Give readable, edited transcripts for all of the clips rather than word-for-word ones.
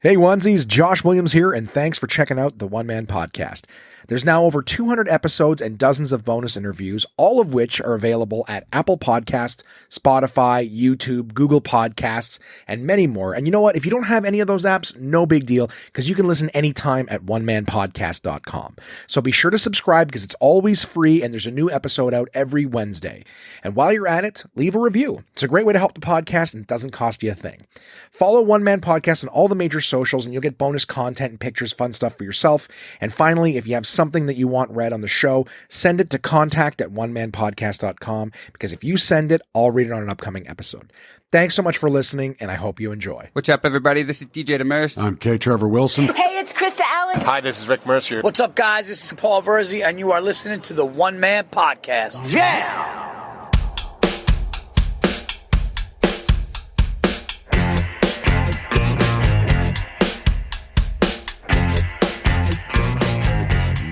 Hey onesies, Josh Williams here, and thanks for checking out the One Man Podcast. There's now over 200 episodes and dozens of bonus interviews, all of which are available at Apple Podcasts, Spotify, YouTube, Google Podcasts, and many more. And you know what? If you don't have any of those apps, no big deal, because you can listen anytime at onemanpodcast.com. So be sure to subscribe because it's always free and there's a new episode out every Wednesday. And while you're at it, leave a review. It's a great way to help the podcast and it doesn't cost you a thing. Follow One Man Podcast on all the major socials and you'll get bonus content and pictures, fun stuff for yourself. And finally, if you have something that you want read on the show, send it to contact@onemanpodcast.com because if you send it, I'll read it on an upcoming episode. Thanks so much for listening, and I hope you enjoy. What's up, everybody? This is DJ Demers. I'm K. Trevor Wilson. Hey, it's Krista Allen. Hi, this is Rick Mercier. What's up, guys? This is Paul Verzi, and you are listening to the One Man Podcast. Yeah!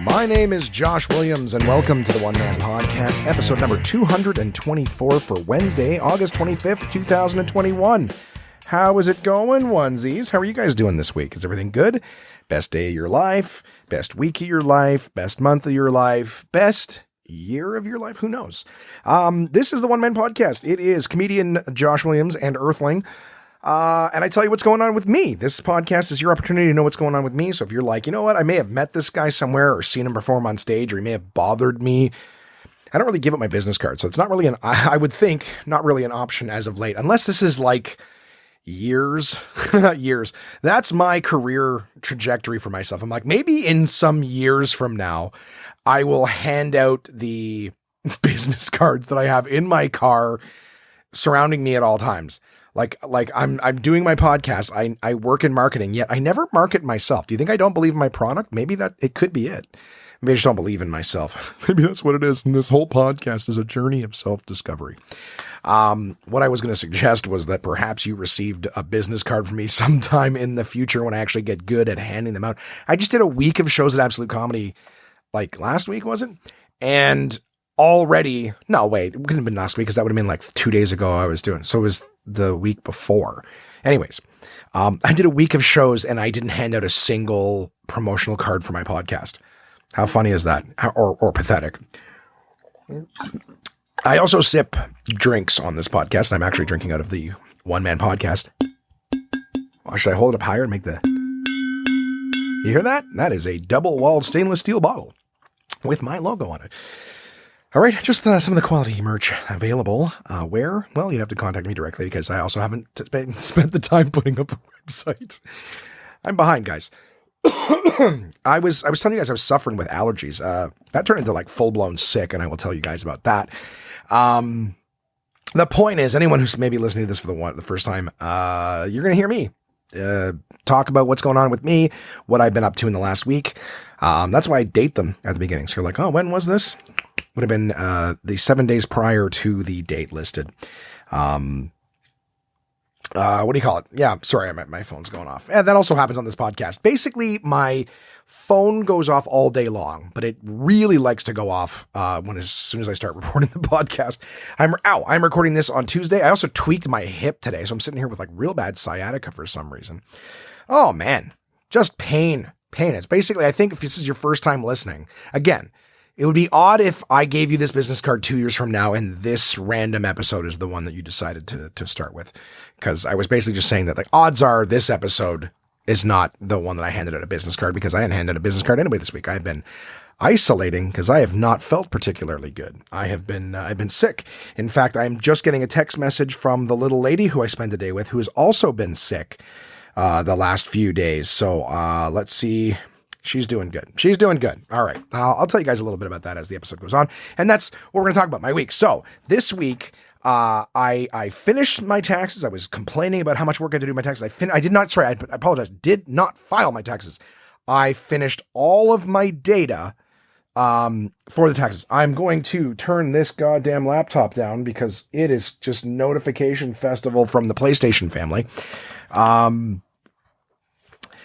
My name is Josh Williams, and welcome to the One Man Podcast, episode number 224 for Wednesday, August 25th, 2021. How is it going, onesies? How are you guys doing this week? Is everything good? Best day of your life, best week of your life, best month of your life, best year of your life? Who knows? This is the One Man Podcast. It is comedian Josh Williams and Earthling. And I tell you what's going on with me. This podcast is your opportunity to know what's going on with me. So if you're like, you know what, I may have met this guy somewhere or seen him perform on stage, or he may have bothered me. I don't really give up my business card. So it's not really I would think not really an option as of late, unless this is like years, years. That's my career trajectory for myself. I'm like, maybe in some years from now, I will hand out the business cards that I have in my car surrounding me at all times. Like I'm doing my podcast. I work in marketing, yet I never market myself. Do you think I don't believe in my product? Maybe that it could be it. Maybe I just don't believe in myself. Maybe that's what it is. And this whole podcast is a journey of self-discovery. What I was going to suggest was that perhaps you received a business card from me sometime in the future when I actually get good at handing them out. I just did a week of shows at Absolute Comedy, like last week, was it? And already, no, wait, it couldn't have been last week because that would have been like 2 days ago I was doing. So it was the week before. Anyways, I did a week of shows and I didn't hand out a single promotional card for my podcast. How funny is that? Or pathetic. I also sip drinks on this podcast, and I'm actually drinking out of the One Man Podcast. Or should I hold it up higher and make the... You hear that? That is a double-walled stainless steel bottle with my logo on it. All right, just some of the quality merch available. Where? Well, you'd have to contact me directly because I also haven't spent the time putting up a website. I'm behind, guys. I was telling you guys I was suffering with allergies. That turned into like full-blown sick, and I will tell you guys about that. The point is, anyone who's maybe listening to this for the first time, you're going to hear me talk about what's going on with me, what I've been up to in the last week. That's why I date them at the beginning. So you're like, oh, when was this? Would have been the 7 days prior to the date listed. What do you call it? Yeah, sorry, my phone's going off. And that also happens on this podcast. Basically, my phone goes off all day long, but it really likes to go off as soon as I start recording the podcast. I'm recording this on Tuesday. I also tweaked my hip today, so I'm sitting here with like real bad sciatica for some reason. Oh man, just pain. It's basically, I think if this is your first time listening, again, it would be odd if I gave you this business card 2 years from now and this random episode is the one that you decided to start with. Because I was basically just saying that like odds are this episode is not the one that I handed out a business card because I didn't hand out a business card anyway this week. I've been isolating because I have not felt particularly good. I've been sick. In fact, I'm just getting a text message from the little lady who I spent the day with who has also been sick the last few days. So let's see. She's doing good. All right. I'll tell you guys a little bit about that as the episode goes on. And that's what we're going to talk about, my week. So this week, I finished my taxes. I was complaining about how much work I had to do my taxes. I apologize. Did not file my taxes. I finished all of my data for the taxes. I'm going to turn this goddamn laptop down because it is just notification festival from the PlayStation family.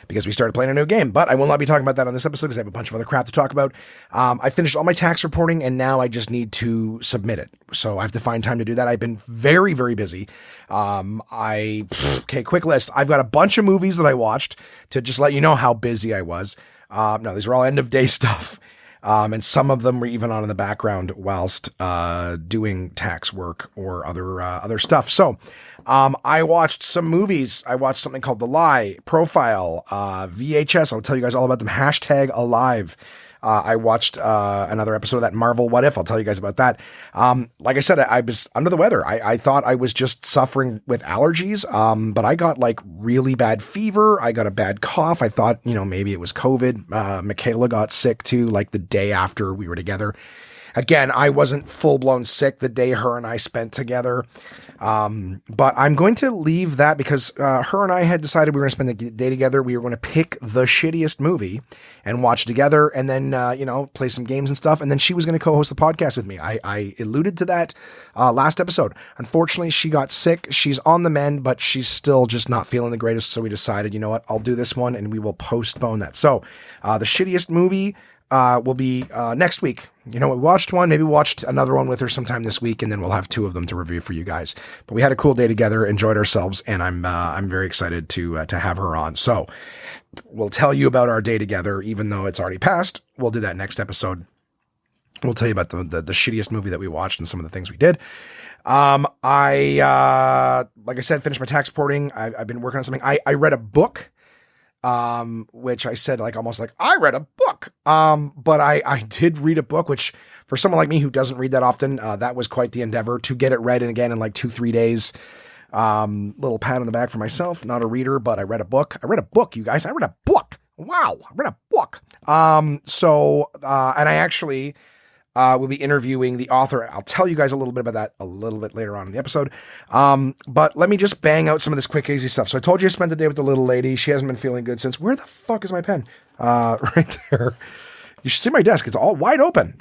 because we started playing a new game. But I will not be talking about that on this episode because I have a bunch of other crap to talk about. I finished all my tax reporting and now I just need to submit it. So I have to find time to do that. I've been very, very busy. Quick list. I've got a bunch of movies that I watched to just let you know how busy I was. No, these are all end of day stuff. And some of them were even on in the background whilst doing tax work or other stuff. So I watched some movies. I watched something called The Lie, Profile, VHS. I'll tell you guys all about them. #Alive. I watched another episode of that Marvel What If. I'll tell you guys about that. Like I said, I was under the weather. I thought I was just suffering with allergies, but I got like really bad fever. I got a bad cough. I thought, maybe it was COVID. Michaela got sick too, like the day after we were together. Again, I wasn't full-blown sick the day her and I spent together. But I'm going to leave that because her and I had decided we were going to spend the day together. We were going to pick the shittiest movie and watch together and then, play some games and stuff. And then she was going to co-host the podcast with me. I alluded to that last episode. Unfortunately, she got sick. She's on the mend, but she's still just not feeling the greatest. So we decided, you know what, I'll do this one and we will postpone that. So the shittiest movie will be next week. We watched one, maybe watched another one with her sometime this week, and then we'll have two of them to review for you guys. But we had a cool day together, enjoyed ourselves, and I'm very excited to have her on. So we'll tell you about our day together, even though it's already passed. We'll do that next episode. We'll tell you about the shittiest movie that we watched and some of the things we did. Like I said, finished my tax reporting. I've been working on something. I read a book. Which I said almost like I read a book. But I did read a book, which for someone like me who doesn't read that often, that was quite the endeavor to get it read again in like 2-3 days. Little pat on the back for myself, not a reader, but I read a book. You guys. I read a book. Wow. I read a book. And I actually, we'll be interviewing the author. I'll tell you guys a little bit about that a little bit later on in the episode. But let me just bang out some of this quick, easy stuff. So I told you I spent the day with the little lady. She hasn't been feeling good since. Where the fuck is my pen? Right there. You should see my desk. It's all wide open.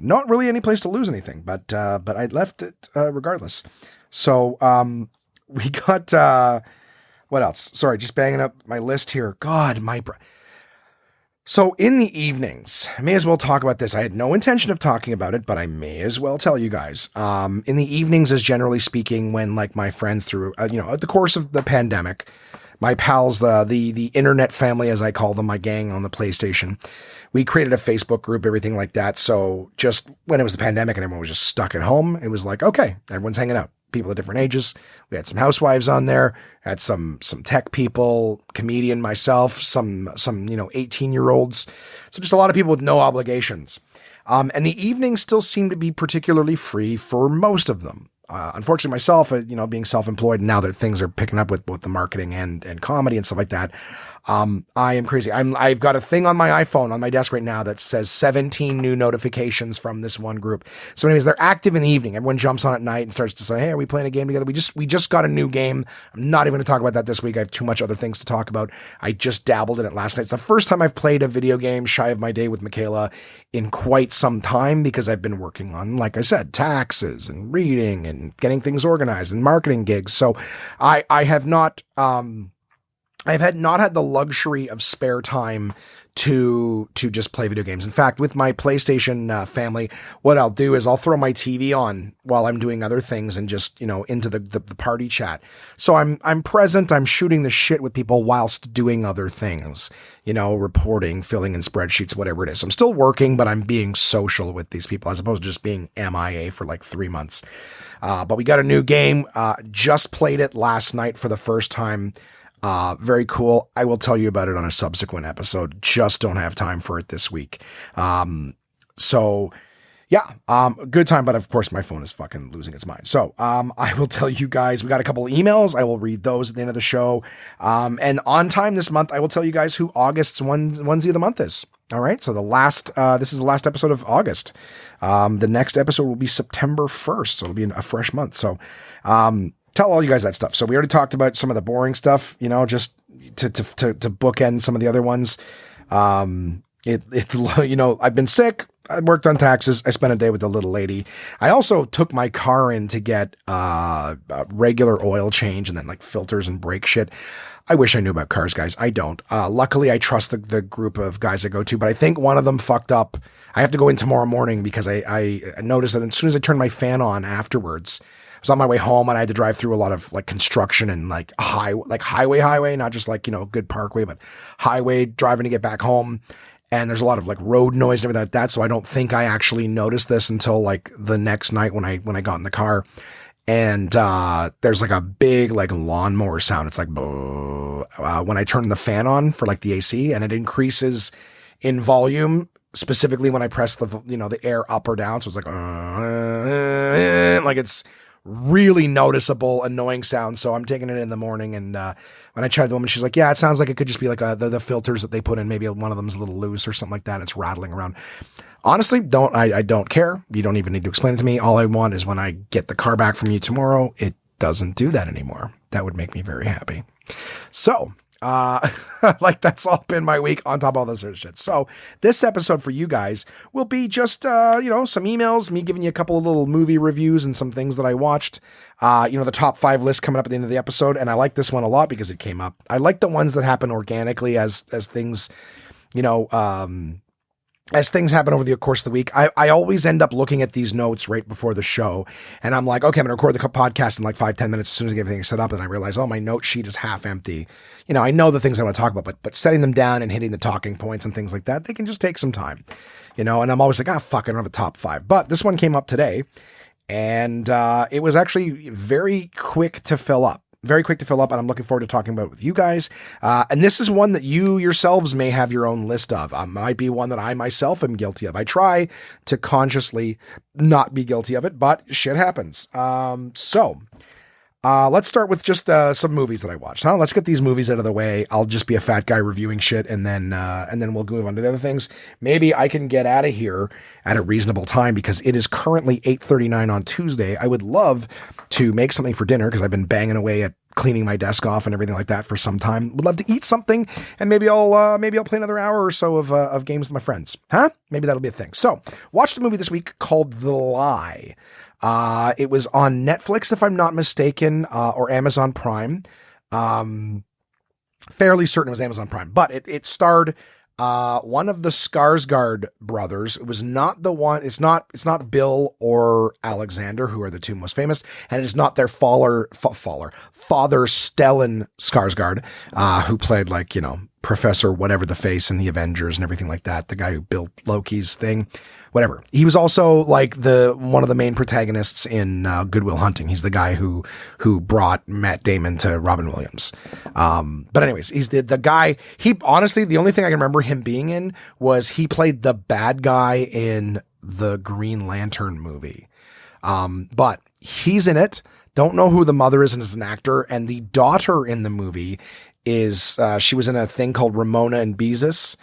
Not really any place to lose anything, but I left it regardless. So we got what else? Sorry, just banging up my list here. God, So in the evenings, I may as well talk about this. I had no intention of talking about it, but I may as well tell you guys. In the evenings is generally speaking when my friends through, at the course of the pandemic, my pals, the internet family, as I call them, my gang on the PlayStation, we created a Facebook group, everything like that. So just when it was the pandemic and everyone was just stuck at home, it was like, okay, everyone's hanging out. People of different ages. We had some housewives on there, had some tech people, comedian, myself, some 18-year-olds. So just a lot of people with no obligations. And the evenings still seem to be particularly free for most of them. Unfortunately, myself, being self-employed, now that things are picking up with both the marketing and comedy and stuff like that, I am crazy. I've got a thing on my iPhone on my desk right now that says 17 new notifications from this one group. So anyways, they're active in the evening. Everyone jumps on at night and starts to say, hey, are we playing a game together? We just got a new game. I'm not even going to talk about that this week. I have too much other things to talk about. I just dabbled in it last night. It's the first time I've played a video game shy of my day with Michaela in quite some time because I've been working on, like I said, taxes and reading and getting things organized and marketing gigs. So I have not, I've not had the luxury of spare time to just play video games. In fact, with my PlayStation family, what I'll do is I'll throw my TV on while I'm doing other things and just, into the party chat. So I'm present, I'm shooting the shit with people whilst doing other things, reporting, filling in spreadsheets, whatever it is. So I'm still working, but I'm being social with these people as opposed to just being MIA for like 3 months. But we got a new game, just played it last night for the first time. Very cool. I will tell you about it on a subsequent episode. Just don't have time for it this week. Good time, but of course my phone is fucking losing its mind. So, I will tell you guys, we got a couple of emails. I will read those at the end of the show. And on time this month, I will tell you guys who August's onesie of the month is. All right. So this is the last episode of August. The next episode will be September 1st. So it'll be a fresh month. So, tell all you guys that stuff. So we already talked about some of the boring stuff, just to bookend some of the other ones. I've been sick. I worked on taxes. I spent a day with the little lady. I also took my car in to get a regular oil change and then like filters and brake shit. I wish I knew about cars, guys. I don't. Luckily, I trust the group of guys I go to, but I think one of them fucked up. I have to go in tomorrow morning because I noticed that as soon as I turned my fan on afterwards, I was on my way home and I had to drive through a lot of like construction and like highway, not just like, good parkway, but highway driving to get back home. And there's a lot of like road noise and everything like that. So I don't think I actually noticed this until like the next night when I got in the car. And there's like a big like lawnmower sound. It's like when I turn the fan on for like the AC, and it increases in volume specifically when I press the air up or down. So it's like it's really noticeable, annoying sound. So I'm taking it in the morning, and when I tried the woman, she's like, yeah, it sounds like it could just be like the filters that they put in. Maybe one of them's a little loose or something like that. It's rattling around. Honestly, I don't care. You don't even need to explain it to me. All I want is when I get the car back from you tomorrow, it doesn't do that anymore. That would make me very happy. So, that's all been my week on top of all this other shit. So this episode for you guys will be just, some emails, me giving you a couple of little movie reviews and some things that I watched, the top 5 list coming up at the end of the episode. And I like this one a lot because it came up. I like the ones that happen organically as things, as things happen over the course of the week. I always end up looking at these notes right before the show, and I'm like, okay, I'm going to record the podcast in like 5-10 minutes as soon as I get everything set up, and I realize, my note sheet is half empty. I know the things I want to talk about, but setting them down and hitting the talking points and things like that, they can just take some time, and I'm always like, fuck, I don't have a top 5. But this one came up today, and it was actually very quick to fill up. Very quick to fill up, and I'm looking forward to talking about it with you guys. And this is one that you yourselves may have your own list of. Might be one that I myself am guilty of. I try to consciously not be guilty of it, but shit happens. So let's start with just some movies that I watched. Let's get these movies out of the way. I'll just be a fat guy reviewing shit, and then we'll move on to the other things. Maybe I can get out of here at a reasonable time because it is currently 8:39 on Tuesday. I would love to make something for dinner because I've been banging away at cleaning my desk off and everything like that for some time. Would love to eat something, and maybe I'll play another hour or so of games with my friends. Maybe that'll be a thing. So, watched a movie this week called The Lie. It was on Netflix, if I'm not mistaken, or Amazon Prime. Fairly certain it was Amazon Prime, but it starred one of the Skarsgård brothers. It was not the one. It's not Bill or Alexander, who are the two most famous, and it is not their father Stellan Skarsgård, who played Professor whatever the face in the Avengers and everything like that. The guy who built Loki's thing, whatever. He was also like one of the main protagonists in Good Will Hunting. He's the guy who brought Matt Damon to Robin Williams. But anyways, he's the guy. He honestly, the only thing I can remember him being in was he played the bad guy in the Green Lantern movie. But he's in it. Don't know who the mother is as an actor, and the daughter in the movie is she was in a thing called Ramona and Beezus.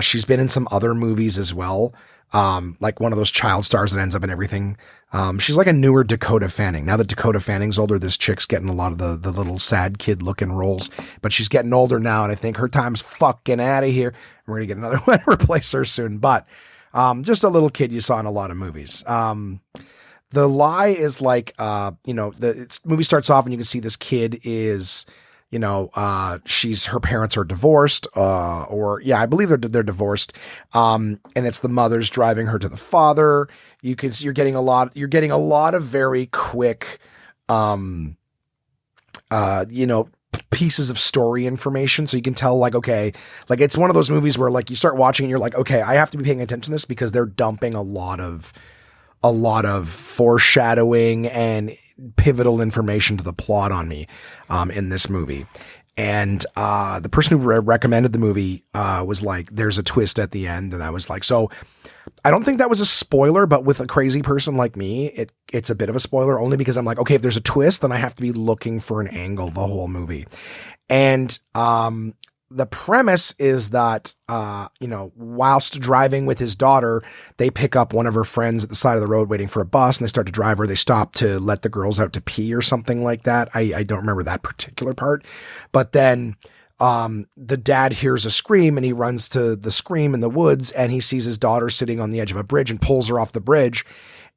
She's been in some other movies as well. Like one of those child stars that ends up in everything. She's like a newer Dakota Fanning. Now that Dakota Fanning's older, this chick's getting a lot of the little sad kid looking roles, but she's getting older now. And I think her time's fucking out of here. We're going to get another one to replace her soon, but, just a little kid you saw in a lot of movies. The Lie is like, the movie starts off and you can see this kid is, her parents are divorced, I believe they're divorced. And it's the mother's driving her to the father. You're getting a lot of very quick, pieces of story information. So you can tell it's one of those movies where you start watching and you're like, okay, I have to be paying attention to this because they're dumping a lot of foreshadowing and pivotal information to the plot on me, in this movie. And, the person who recommended the movie, was like, there's a twist at the end. And I was like, so I don't think that was a spoiler, but with a crazy person like me, it's a bit of a spoiler only because I'm like, okay, if there's a twist, then I have to be looking for an angle the whole movie. And, the premise is that, whilst driving with his daughter, they pick up one of her friends at the side of the road waiting for a bus, and they start to drive her. They stop to let the girls out to pee or something like that. I don't remember that particular part. But then the dad hears a scream and he runs to the scream in the woods and he sees his daughter sitting on the edge of a bridge and pulls her off the bridge.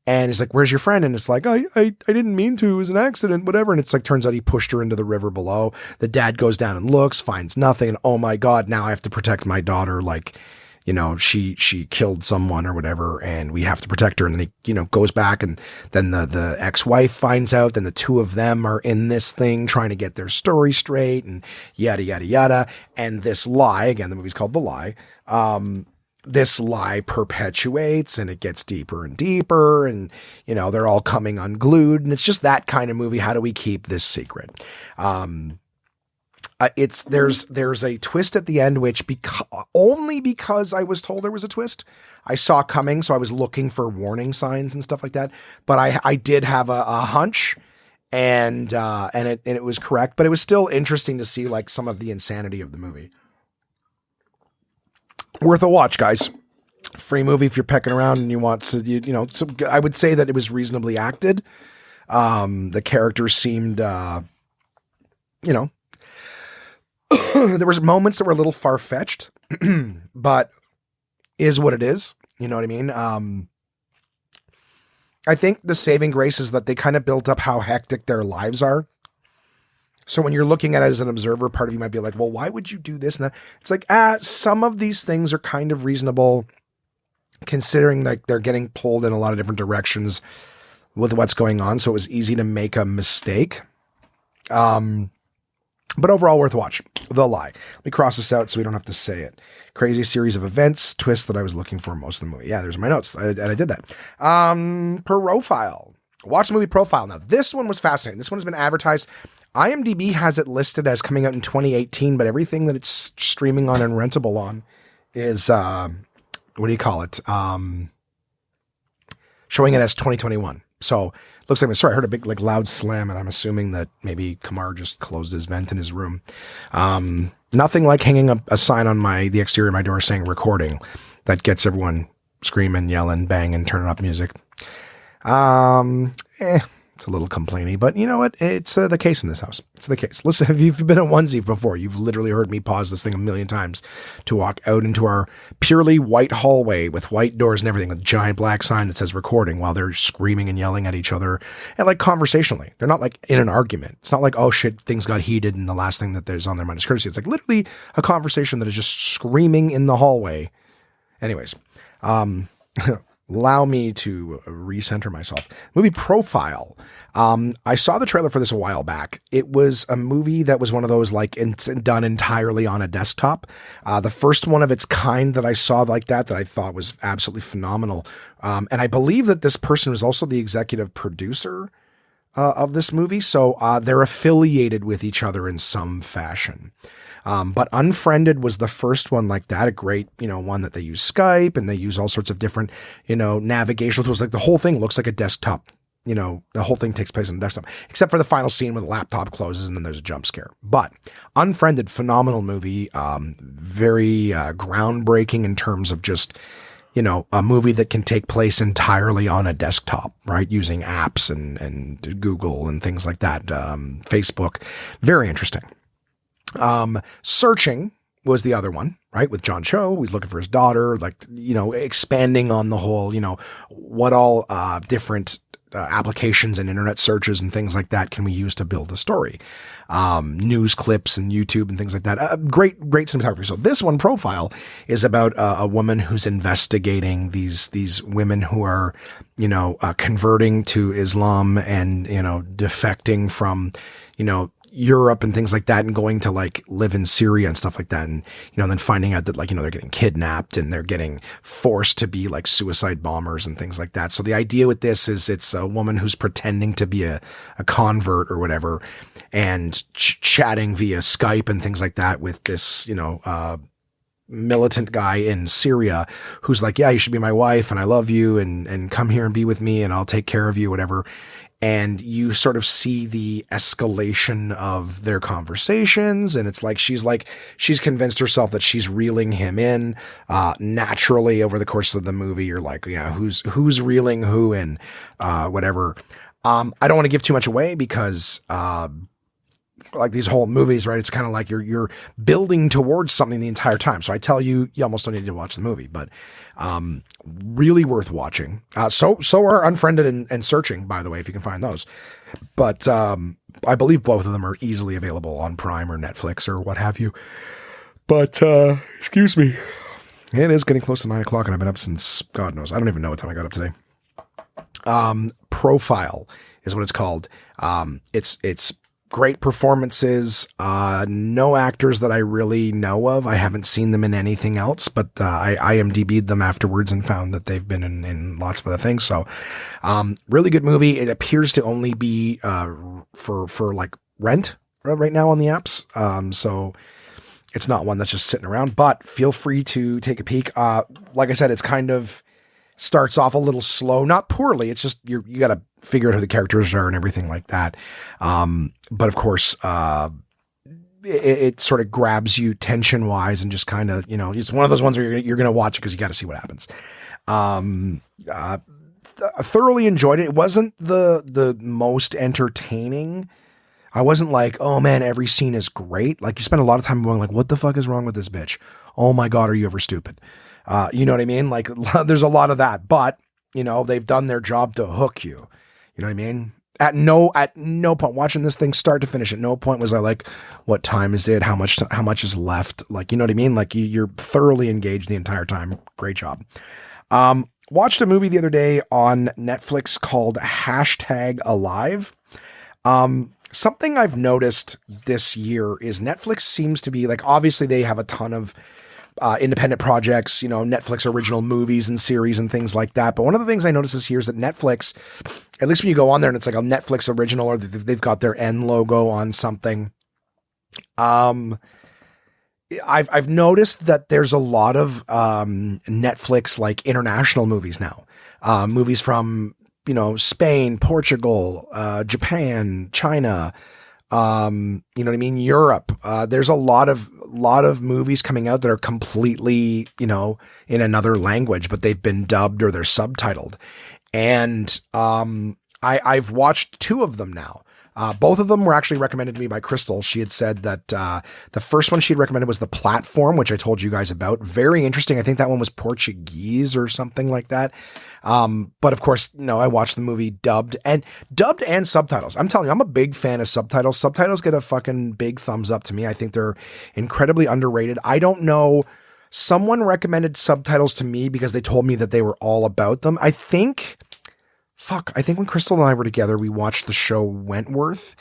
And he's like, where's your friend? And it's like, I didn't mean to. It was an accident, whatever. And it's like, turns out he pushed her into the river below. The dad goes down and looks, finds nothing. And oh my God, now I have to protect my daughter. Like, you know, she killed someone or whatever, and we have to protect her. And then he, you know, goes back, and then the ex-wife finds out. Then the two of them are in this thing trying to get their story straight and yada, yada, yada. And this lie, again, the movie's called The Lie. This lie perpetuates and it gets deeper and deeper, and, you know, they're all coming unglued, and it's just that kind of movie. How do we keep this secret? There's a twist at the end, which only because I was told there was a twist, I saw coming. So I was looking for warning signs and stuff like that, but I did have a hunch, and it was correct, but it was still interesting to see like some of the insanity of the movie. Worth a watch, guys. Free movie if you're pecking around and you want to, you know, I would say that it was reasonably acted. The characters seemed, you know, there was moments that were a little far-fetched, but is what it is. You know what I mean? I think the saving grace is that they kind of built up how hectic their lives are. So when you're looking at it as an observer, part of you might be like, well, why would you do this and that? It's like, some of these things are kind of reasonable, considering like they're getting pulled in a lot of different directions with what's going on. So it was easy to make a mistake. But overall worth a watch. The Lie. Let me cross this out so we don't have to say it. Crazy series of events, twists that I was looking for most of the movie. Yeah, there's my notes. I did that. Profile. Watch the movie Profile. Now, this one was fascinating. This one has been advertised. IMDb has it listed as coming out in 2018, but everything that it's streaming on and rentable on is, what do you call it? Showing it as 2021. So looks like, sorry, I heard a big, like, loud slam, and I'm assuming that maybe Kamar just closed his vent in his room. Nothing like hanging a sign on the exterior of my door saying recording that gets everyone screaming, yelling, banging, turning up music. It's a little complainy, but you know what? It's the case in this house. It's the case. Listen, if you've been at Onesie before, you've literally heard me pause this thing a million times to walk out into our purely white hallway with white doors and everything, with a giant black sign that says recording, while they're screaming and yelling at each other, and like conversationally. They're not like in an argument. It's not like, oh shit, things got heated and the last thing that there's on their mind is courtesy. It's like literally a conversation that is just screaming in the hallway. Anyways, allow me to recenter myself. Movie Profile. I saw the trailer for this a while back. It was a movie that was one of those like done entirely on a desktop. The first one of its kind that I saw like that I thought was absolutely phenomenal. And I believe that this person was also the executive producer of this movie. So they're affiliated with each other in some fashion. But Unfriended was the first one like that, a great, one that they use Skype and they use all sorts of different, navigational tools. Like the whole thing looks like a desktop, the whole thing takes place on a desktop, except for the final scene where the laptop closes and then there's a jump scare. But Unfriended, phenomenal movie, very groundbreaking in terms of just, a movie that can take place entirely on a desktop, right? Using apps and Google and things like that, Facebook. Very interesting. Searching was the other one, right? With John Cho, who's looking for his daughter, like, expanding on the whole, what all, different, applications and internet searches and things like that can we use to build a story? News clips and YouTube and things like that. Great cinematography. So this one, Profile, is about a woman who's investigating these women who are, converting to Islam and, defecting from, Europe and things like that, and going to like live in Syria and stuff like that. And, then finding out that like, they're getting kidnapped and they're getting forced to be like suicide bombers and things like that. So the idea with this is it's a woman who's pretending to be a convert or whatever, and chatting via Skype and things like that with this, militant guy in Syria who's like, yeah, you should be my wife and I love you and come here and be with me and I'll take care of you, whatever. And you sort of see the escalation of their conversations. And it's like, she's convinced herself that she's reeling him in, naturally over the course of the movie. You're like, yeah, who's reeling who in, whatever. I don't want to give too much away because, like these whole movies, right? It's kind of like you're building towards something the entire time. So I tell you, you almost don't need to watch the movie, but really worth watching. So are Unfriended and Searching, by the way, if you can find those. But I believe both of them are easily available on Prime or Netflix or what have you. But excuse me, it is getting close to 9 o'clock, and I've been up since God knows. I don't even know what time I got up today. Profile is what it's called. It's great performances. No actors that I really know of. I haven't seen them in anything else, but I IMDb'd them afterwards and found that they've been in lots of other things. So, really good movie. It appears to only be for like rent right now on the apps. So it's not one that's just sitting around, but feel free to take a peek. Like I said, it's kind of starts off a little slow, not poorly. It's just, you got to figure out who the characters are and everything like that. But of course, it sort of grabs you tension wise and just kind of, it's one of those ones where you're going to watch it because you got to see what happens. I thoroughly enjoyed it. It wasn't the most entertaining. I wasn't like, oh man, every scene is great. Like you spend a lot of time going like, what the fuck is wrong with this bitch? Oh my God, are you ever stupid? You know what I mean? Like there's a lot of that, but they've done their job to hook you. You know what I mean? At no point watching this thing start to finish, at no point was I like, what time is it? How much is left? Like, you know what I mean? Like you're thoroughly engaged the entire time. Great job. Watched a movie the other day on Netflix called #Alive. Something I've noticed this year is Netflix seems to be like, obviously they have a ton of independent projects, Netflix original movies and series and things like that. But one of the things I noticed this year is that Netflix, at least when you go on there and it's like a Netflix original or they've got their N logo on something. I've noticed that there's a lot of Netflix like international movies now, movies from Spain, Portugal, Japan, China, you know what I mean? Europe. There's a lot of movies coming out that are completely, in another language, but they've been dubbed or they're subtitled. And, I've watched 2 of them now. Both of them were actually recommended to me by Crystal. She had said that, the first one she had recommended was The Platform, which I told you guys about. Very interesting. I think that one was Portuguese or something like that. But of course, I watched the movie dubbed and subtitles. I'm telling you, I'm a big fan of subtitles. Subtitles get a fucking big thumbs up to me. I think they're incredibly underrated. I don't know. Someone recommended subtitles to me because they told me that they were all about them. I think when Crystal and I were together, we watched the show Wentworth,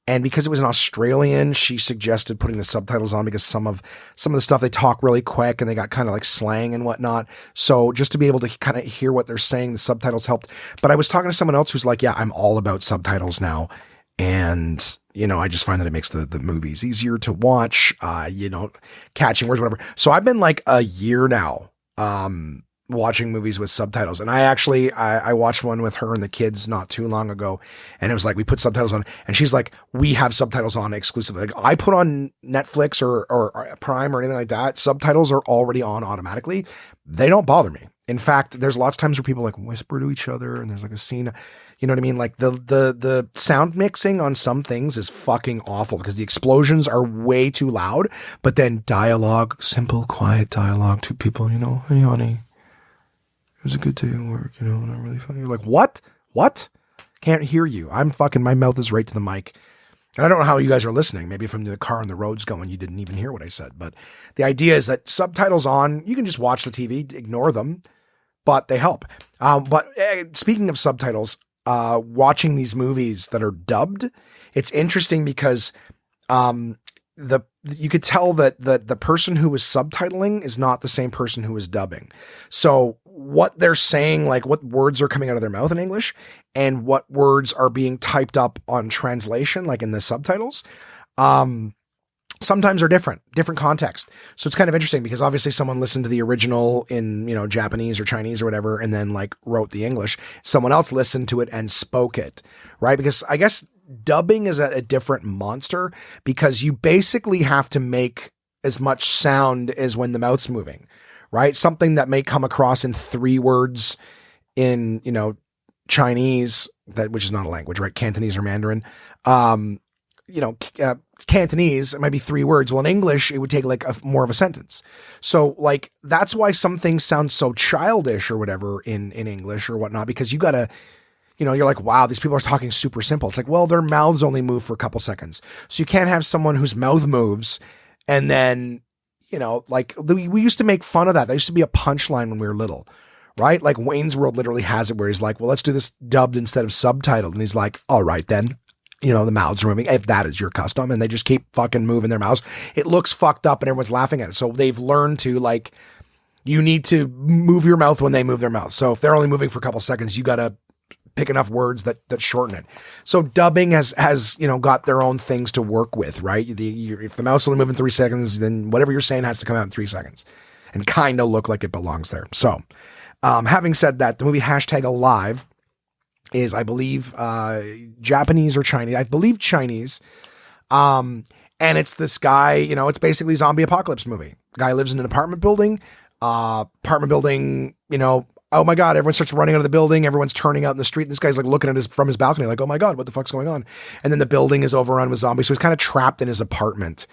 and because it was an Australian, she suggested putting the subtitles on because some of the stuff they talk really quick and they got kind of like slang and whatnot. So just to be able to kind of hear what they're saying, the subtitles helped. But I was talking to someone else who's like, yeah, I'm all about subtitles now. And, I just find that it makes the movies easier to watch, catching words, whatever. So I've been like a year now, watching movies with subtitles. And I watched one with her and the kids not too long ago. And it was like, we put subtitles on and she's like, we have subtitles on exclusively. Like I put on Netflix or Prime or anything like that. Subtitles are already on automatically. They don't bother me. In fact, there's lots of times where people like whisper to each other and there's like a scene, you know what I mean? Like the sound mixing on some things is fucking awful because the explosions are way too loud, but then dialogue, simple, quiet dialogue to people, hey honey, it was a good day at work, and I'm really funny. You're like, what? Can't hear you. My mouth is right to the mic. And I don't know how you guys are listening. Maybe from the car on the road's going, you didn't even hear what I said. But the idea is that subtitles on, you can just watch the TV, ignore them, but they help. But speaking of subtitles, watching these movies that are dubbed, it's interesting because you could tell that the person who was subtitling is not the same person who was dubbing. So what they're saying, like what words are coming out of their mouth in English and what words are being typed up on translation, like in the subtitles, sometimes are different context. So it's kind of interesting because obviously someone listened to the original in, Japanese or Chinese or whatever, and then like wrote the English. Someone else listened to it and spoke it, right? Because I guess dubbing is a different monster because you basically have to make as much sound as when the mouth's moving, right? Something that may come across in 3 words in, Chinese, which is not a language, right? Cantonese or Mandarin. Cantonese, it might be 3 words. Well, in English, it would take like more of a sentence. So like, that's why some things sound so childish or whatever in English or whatnot, because you gotta, you're like, wow, these people are talking super simple. It's like, well, their mouths only move for a couple seconds. So you can't have someone whose mouth moves and then, like we used to make fun of that. That used to be a punchline when we were little, right? Like Wayne's World literally has it where he's like, well, let's do this dubbed instead of subtitled. And he's like, all right, then, the mouths are moving, if that is your custom. And they just keep fucking moving their mouths. It looks fucked up and everyone's laughing at it. So they've learned to like, you need to move your mouth when they move their mouth. So if they're only moving for a couple seconds, you got to pick enough words that shorten it. So dubbing has got their own things to work with, right? If the mouse only moving 3 seconds, then whatever you're saying has to come out in 3 seconds and kind of look like it belongs there. So having said that, the movie #Alive is, I believe, Japanese or Chinese. I believe Chinese. And it's this guy, it's basically a zombie apocalypse movie. Guy lives in an apartment building, oh my God, everyone starts running out of the building. Everyone's turning out in the street. And this guy's like looking at from his balcony, like, oh my God, what the fuck's going on? And then the building is overrun with zombies. So he's kind of trapped in his apartment.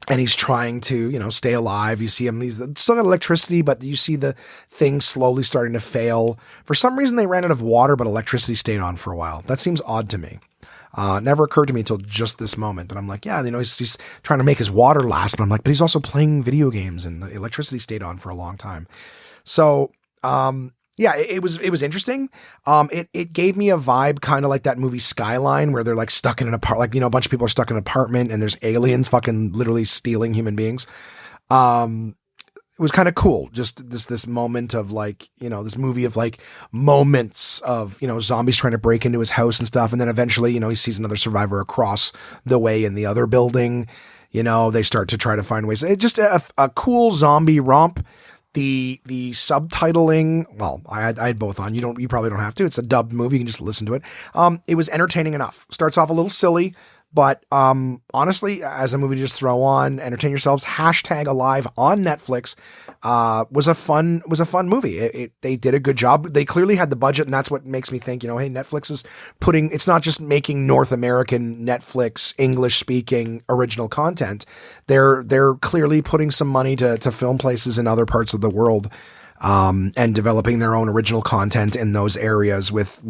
And he's trying to, stay alive. You see him, he's still got electricity, but you see the thing slowly starting to fail. For some reason they ran out of water, but electricity stayed on for a while. That seems odd to me. Never occurred to me until just this moment. But I'm like, yeah, he's trying to make his water last. But I'm like, but he's also playing video games and the electricity stayed on for a long time. So, yeah, it was interesting. It gave me a vibe kind of like that movie Skyline, where they're like stuck in an apartment, like, a bunch of people are stuck in an apartment and there's aliens fucking literally stealing human beings. It was kind of cool. Just this moment of like, this movie of like moments of, zombies trying to break into his house and stuff. And then eventually, he sees another survivor across the way in the other building. They start to try to find ways. It's just a cool zombie romp. The subtitling, well, I had both on. You probably don't have to. It's a dubbed movie. You can just listen to it. It was entertaining enough. Starts off a little silly, but honestly, as a movie to just throw on, entertain yourselves. #Alive on Netflix was a fun movie. They did a good job. They clearly had the budget, and that's what makes me think, hey, Netflix is it's not just making North American Netflix English speaking original content. They're clearly putting some money to film places in other parts of the world. And developing their own original content in those areas with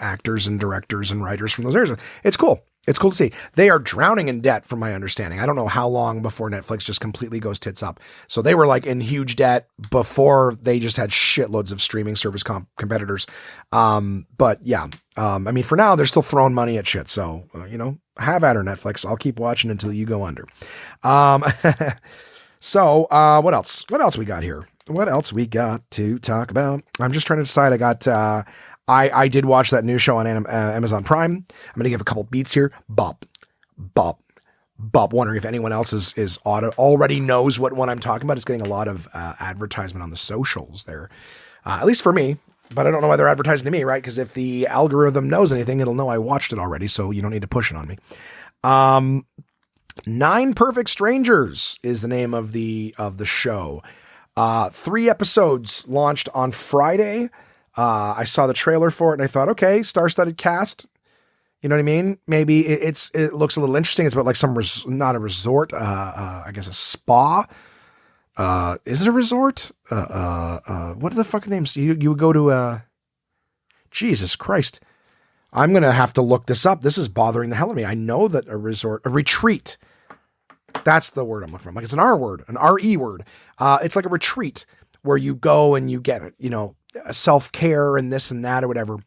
actors and directors and writers from those areas. It's cool. It's cool to see. They are drowning in debt, from my understanding. I don't know how long before Netflix just completely goes tits up. So they were like in huge debt before they just had shitloads of streaming service competitors. But yeah, for now they're still throwing money at shit. So, have at her, Netflix. I'll keep watching until you go under. So, what else? What else we got here? What else we got to talk about? I'm just trying to decide. I did watch that new show on Amazon Prime. I'm going to give a couple beats here. Bop. Wondering if anyone else is already knows what one I'm talking about. It's getting a lot of advertisement on the socials there, at least for me. But I don't know why they're advertising to me, right? Because if the algorithm knows anything, it'll know I watched it already. So you don't need to push it on me. 9 Perfect Strangers is the name of the show. 3 episodes launched on Friday. I saw the trailer for it and I thought, okay, star-studded cast. You know what I mean? Maybe it looks a little interesting. It's about like not a resort, I guess a spa. Is it a resort? What are the fucking names? You would go to, Jesus Christ. I'm going to have to look this up. This is bothering the hell out of me. I know that a retreat. That's the word I'm looking for. Like it's an R word, an RE word. It's like a retreat where you go and you get, self-care and this and that or whatever.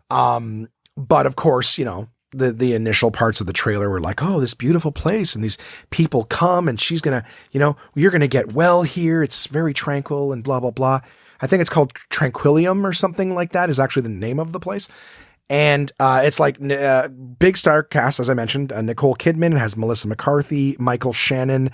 But of course, the initial parts of the trailer were like, oh, this beautiful place. And these people come and she's going to, you're going to get well here. It's very tranquil and blah, blah, blah. I think it's called Tranquillium or something like that is actually the name of the place. And it's like big star cast, as I mentioned, Nicole Kidman. It has Melissa McCarthy, Michael Shannon,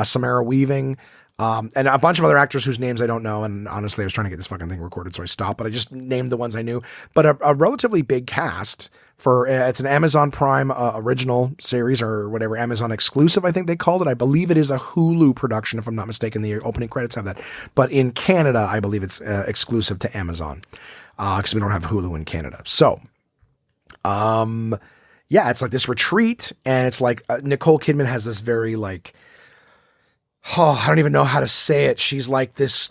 Samara Weaving, and a bunch of other actors whose names I don't know. And honestly, I was trying to get this fucking thing recorded, so I stopped. But I just named the ones I knew. But a relatively big cast for it's an Amazon Prime original series or whatever, Amazon exclusive, I think they called it. I believe it is a Hulu production, if I'm not mistaken. The opening credits have that. But in Canada, I believe it's exclusive to Amazon because we don't have Hulu in Canada. So. Yeah, yeah, it's like this retreat, and it's like Nicole Kidman has this very like, oh, I don't even know how to say it. She's like this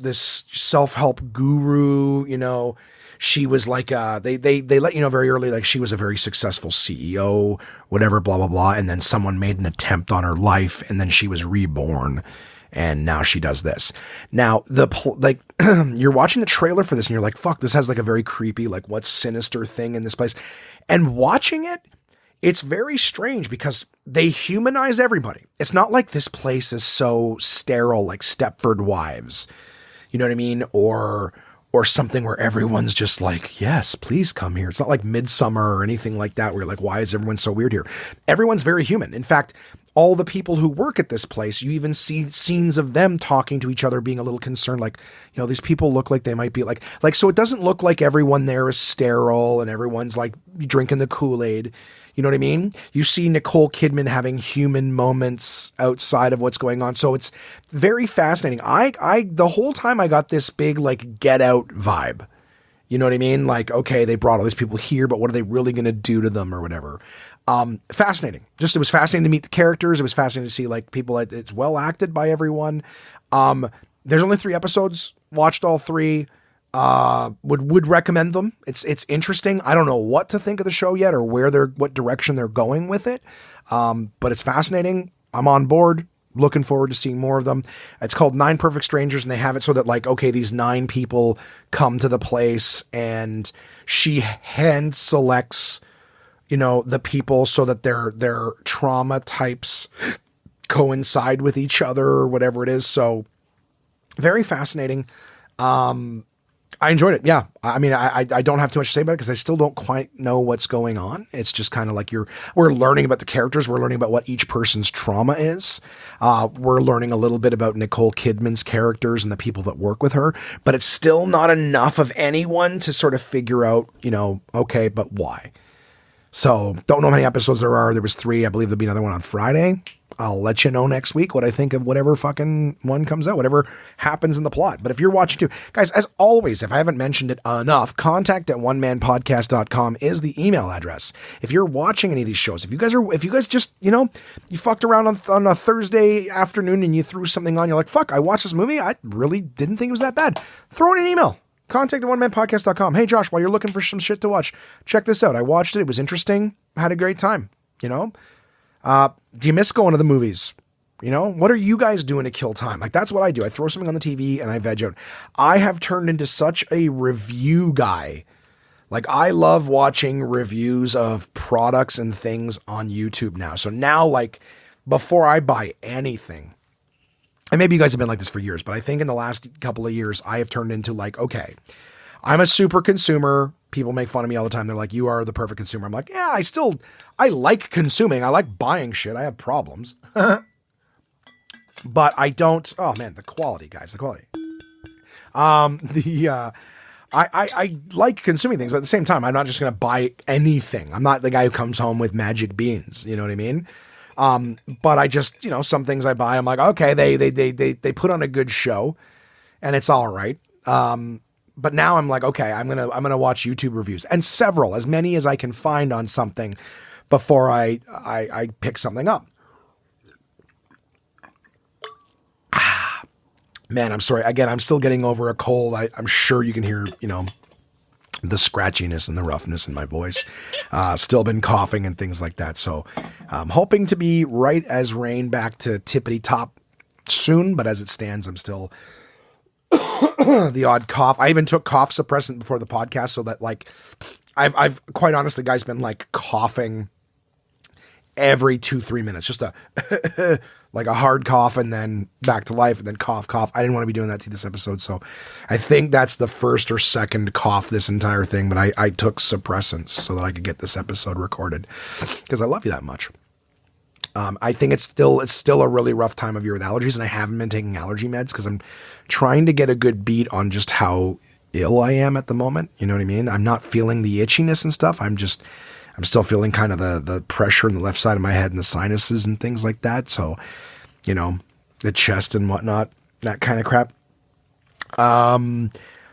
self-help guru, you know. She was like, they let you know very early, like she was a very successful CEO, whatever, blah, blah, blah. And then someone made an attempt on her life, and then she was reborn. And now she does this. Now, you're watching the trailer for this and you're like, fuck, this has like a very creepy, like what sinister thing in this place. And watching it, it's very strange because they humanize everybody. It's not like this place is so sterile, like Stepford Wives, you know what I mean? Or something where everyone's just like, yes, please come here. It's not like Midsummer or anything like that where you're like, why is everyone so weird here? Everyone's very human. In fact, all the people who work at this place, you even see scenes of them talking to each other, being a little concerned, like, you know, these people look like they might be like, so it doesn't look like everyone there is sterile and everyone's like drinking the Kool-Aid. You know what I mean? You see Nicole Kidman having human moments outside of what's going on. So it's very fascinating. I the whole time I got this big, like, Get Out vibe. You know what I mean? Like, okay, they brought all these people here, but what are they really going to do to them or whatever? Fascinating. Just, it was fascinating to meet the characters. It was fascinating to see like people, it's well acted by everyone. There's only 3 episodes, watched all 3. Would recommend them. It's interesting. I don't know what to think of the show yet or what direction they're going with it. But it's fascinating. I'm on board. Looking forward to seeing more of them. It's called 9 Perfect Strangers, and they have it so that like, okay, these 9 people come to the place and she hand selects, you know, the people so that their trauma types coincide with each other or whatever it is. So very fascinating. I enjoyed it. Yeah. I mean, I don't have too much to say about it because I still don't quite know what's going on. It's just kind of like we're learning about the characters. We're learning about what each person's trauma is. We're learning a little bit about Nicole Kidman's characters and the people that work with her, but it's still not enough of anyone to sort of figure out, you know, okay, but why? So don't know how many episodes there are. There was 3. I believe there'll be another one on Friday. I'll let you know next week what I think of whatever fucking one comes out, whatever happens in the plot. But if you're watching too, guys, as always, if I haven't mentioned it enough, contact@onemanpodcast.com is the email address. If you're watching any of these shows, if you guys just, you know, you fucked around on a Thursday afternoon and you threw something on, you're like, fuck, I watched this movie. I really didn't think it was that bad. Throw in an email. Contact@onemanpodcast.com. Hey, Josh, while you're looking for some shit to watch, check this out. I watched it. It was interesting. I had a great time, you know? Do you miss going to the movies? You know, what are you guys doing to kill time? Like, that's what I do. I throw something on the TV and I veg out. I have turned into such a review guy. Like, I love watching reviews of products and things on YouTube now. So now, like, before I buy anything, and maybe you guys have been like this for years, but I think in the last couple of years, I have turned into like, okay, I'm a super consumer. People make fun of me all the time. They're like, you are the perfect consumer. I'm like, yeah, I like consuming. I like buying shit. I have problems. But I don't, oh man, the quality, guys, the quality. I like consuming things, but at the same time, I'm not just going to buy anything. I'm not the guy who comes home with magic beans. You know what I mean? But I just, you know, some things I buy, I'm like, okay, they put on a good show and it's all right. But now I'm like, okay, I'm going to watch YouTube reviews, and several, as many as I can find on something before I pick something up. Man, I'm sorry. Again, I'm still getting over a cold. I'm sure you can hear, you know, the scratchiness and the roughness in my voice. Still been coughing and things like that. So I'm hoping to be right as rain, back to tippity top soon. But as it stands, I'm still the odd cough. I even took cough suppressant before the podcast so that, like, I've quite honestly, guys, been like coughing every 2-3 minutes, just a like a hard cough and then back to life and then cough. I didn't want to be doing that to this episode. So I think that's the first or second cough this entire thing, but I took suppressants so that I could get this episode recorded because I love you that much. I think it's still a really rough time of year with allergies, and I haven't been taking allergy meds because I'm trying to get a good beat on just how ill I am at the moment. You know what I mean? I'm not feeling the itchiness and stuff. I'm still feeling kind of the pressure in the left side of my head and the sinuses and things like that. So, you know, the chest and whatnot, that kind of crap.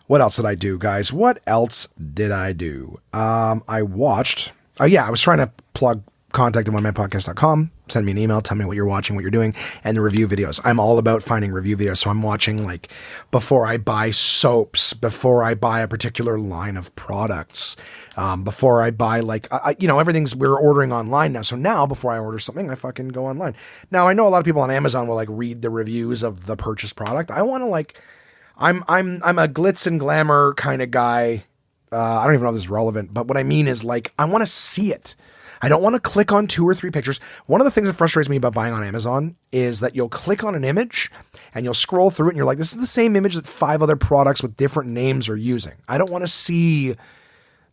What else did I do, guys? What else did I do? I watched, I was trying to plug contact@onemanpodcast.com. Send me an email. Tell me what you're watching, what you're doing, and the review videos. I'm all about finding review videos. So I'm watching like before I buy soaps, before I buy a particular line of products, before I buy like, we're ordering online now. So now before I order something, I fucking go online. Now I know a lot of people on Amazon will like read the reviews of the purchased product. I want to like, I'm a glitz and glamour kind of guy. I don't even know if this is relevant, but what I mean is like, I want to see it. I don't want to click on 2 or 3 pictures. One of the things that frustrates me about buying on Amazon is that you'll click on an image and you'll scroll through it and you're like, this is the same image that 5 other products with different names are using. I don't want to see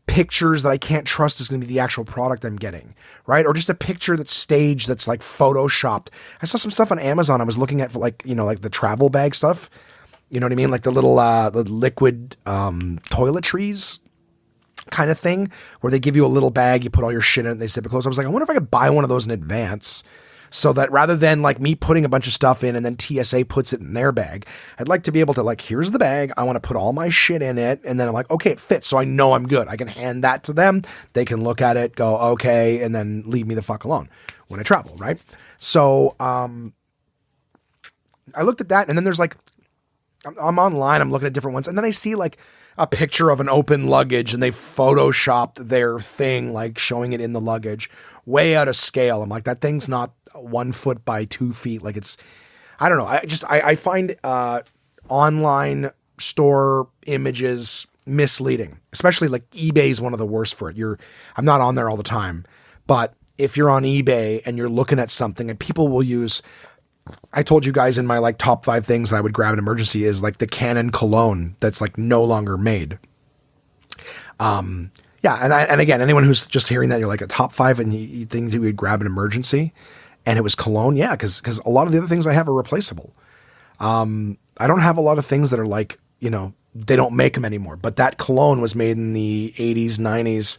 pictures that I can't trust is going to be the actual product I'm getting, right? Or just a picture that's staged that's like photoshopped. I saw some stuff on Amazon. I was looking at like, like the travel bag stuff. You know what I mean? Like the little, the liquid toiletries kind of thing where they give you a little bag, you put all your shit in it, they zip it close. I was like, I wonder if I could buy one of those in advance so that rather than like me putting a bunch of stuff in and then TSA puts it in their bag, I'd like to be able to like, here's the bag. I want to put all my shit in it. And then I'm like, okay, it fits. So I know I'm good. I can hand that to them. They can look at it, go, okay. And then leave me the fuck alone when I travel. Right. So, I looked at that and then there's like, I'm online, I'm looking at different ones. And then I see like a picture of an open luggage and they photoshopped their thing, like showing it in the luggage way out of scale. I'm like, that thing's not 1 foot by 2 feet. Like it's, I don't know. I find, online store images misleading, especially like eBay is one of the worst for it. I'm not on there all the time, but if you're on eBay and you're looking at something and people will use, I told you guys in my like top 5 things that I would grab in emergency is like the Canon cologne that's like no longer made. And again, anyone who's just hearing that, you're like a top 5 and you things you would grab in emergency and it was cologne. Yeah. Cause a lot of the other things I have are replaceable. I don't have a lot of things that are like, they don't make them anymore, but that cologne was made in the 80s, 90s,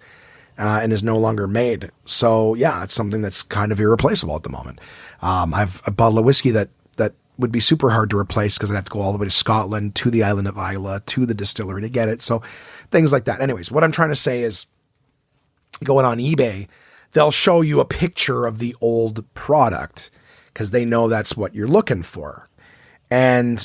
and is no longer made. So yeah, it's something that's kind of irreplaceable at the moment. I have a bottle of whiskey that would be super hard to replace because I'd have to go all the way to Scotland, to the island of Islay, to the distillery to get it. So things like that. Anyways, what I'm trying to say is going on eBay, they'll show you a picture of the old product because they know that's what you're looking for. And,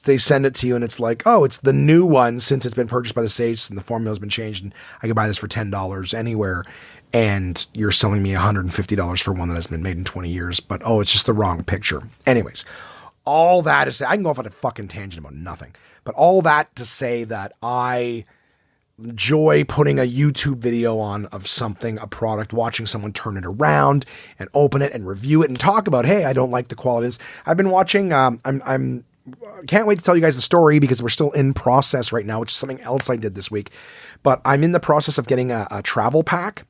they send it to you and it's like, oh, it's the new one since it's been purchased by the States and the formula's been changed and I can buy this for $10 anywhere. And you're selling me $150 for one that has been made in 20 years, but oh, it's just the wrong picture. Anyways, all that is, I can go off on a fucking tangent about nothing, but all that to say that I enjoy putting a YouTube video on of something, a product, watching someone turn it around and open it and review it and talk about, hey, I don't like the qualities. I've been watching, can't wait to tell you guys the story because we're still in process right now, which is something else I did this week, but I'm in the process of getting a travel pack.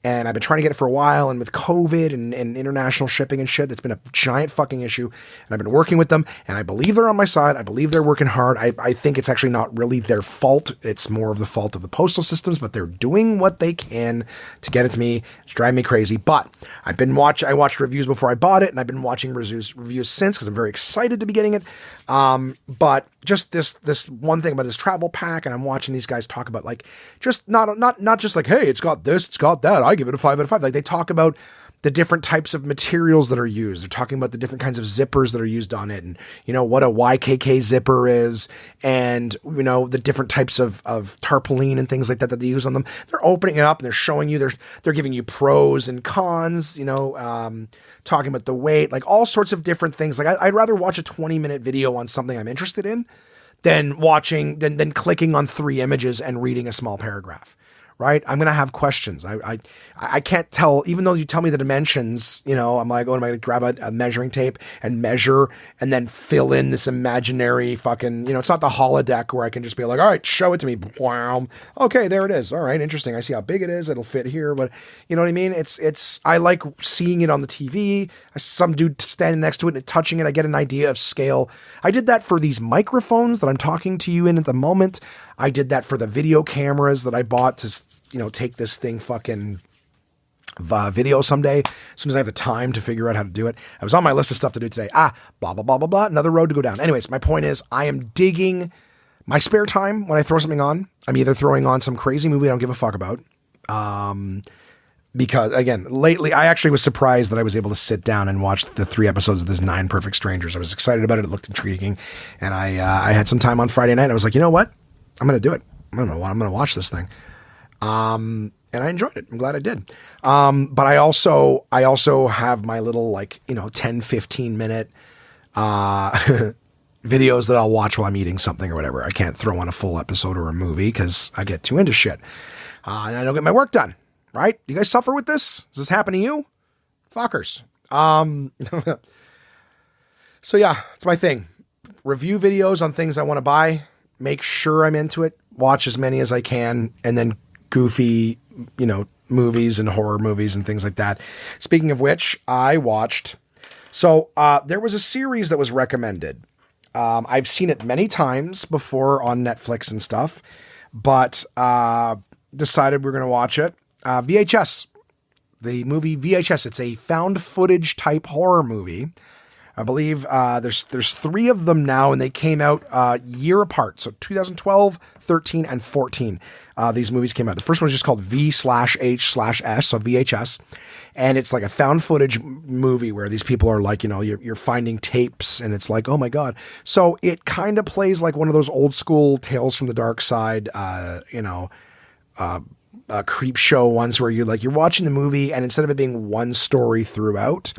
And I've been trying to get it for a while, and with COVID and international shipping and shit, it's been a giant fucking issue. And I've been working with them, and I believe they're on my side. I believe they're working hard. I think it's actually not really their fault. It's more of the fault of the postal systems, but they're doing what they can to get it to me. It's driving me crazy. But I watched reviews before I bought it, and I've been watching reviews since because I'm very excited to be getting it. But just this one thing about this travel pack, and I'm watching these guys talk about like, just not just like, hey, it's got this, it's got that. I give it a 5 out of 5. Like they talk about the different types of materials that are used. They're talking about the different kinds of zippers that are used on it and, what a YKK zipper is and, the different types of tarpaulin and things like that they use on them. They're opening it up and they're showing you, they're giving you pros and cons, talking about the weight, like all sorts of different things. Like I'd rather watch a 20-minute video on something I'm interested in than clicking on 3 images and reading a small paragraph. Right? I'm going to have questions. I can't tell, even though you tell me the dimensions, I'm like, oh, am I going to grab a measuring tape and measure and then fill in this imaginary fucking, it's not the holodeck where I can just be like, all right, show it to me. Wow. Okay, there it is. All right, interesting. I see how big it is. It'll fit here. But you know what I mean? I like seeing it on the TV. Some dude standing next to it and touching it. I get an idea of scale. I did that for these microphones that I'm talking to you in at the moment. I did that for the video cameras that I bought to, take this thing fucking video someday. As soon as I have the time to figure out how to do it. I was on my list of stuff to do today. Blah, blah, blah, blah, blah. Another road to go down. Anyways, my point is I am digging my spare time when I throw something on. I'm either throwing on some crazy movie I don't give a fuck about. because again, lately I actually was surprised that I was able to sit down and watch the 3 episodes of this 9 Perfect Strangers. I was excited about it. It looked intriguing. And I had some time on Friday night. I was like, you know what? I'm going to do it. I'm going to watch this thing. And I enjoyed it. I'm glad I did. But I also have my little 10, 15 minute, videos that I'll watch while I'm eating something or whatever. I can't throw on a full episode or a movie because I get too into shit. And I don't get my work done. Right? Do you guys suffer with this? Does this happen to you? Fuckers. So yeah, it's my thing. Review videos on things I want to buy. Make sure I'm into it. Watch as many as I can. And then goofy, movies and horror movies and things like that. Speaking of which, I watched. So there was a series that was recommended. I've seen it many times before on Netflix and stuff, but decided we're going to watch it. VHS, the movie VHS. It's a found footage type horror movie. I believe there's 3 of them now, and they came out year apart. So 2012, 13, and 14. These movies came out. The first one is just called V/H/S, so VHS. And it's like a found footage movie where these people are like, you're finding tapes, and it's like, oh my God. So it kind of plays like one of those old school Tales from the Dark Side, creep show ones where you're watching the movie, and instead of it being one story throughout,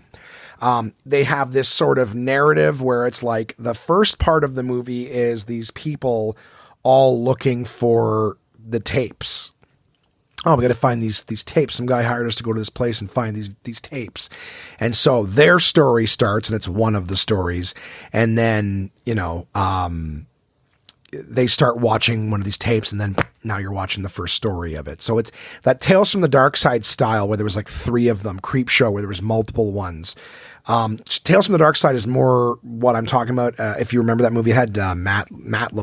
they have this sort of narrative where it's like the first part of the movie is these people all looking for the tapes. Oh, we got to find these tapes. Some guy hired us to go to this place and find these tapes. And so their story starts, and it's one of the stories. And then, they start watching one of these tapes, and then now you're watching the first story of it. So it's that Tales from the Dark Side style where there was like 3 of them, creep show where there was multiple ones. Tales from the Dark Side is more what I'm talking about. If you remember that movie, it had Matthew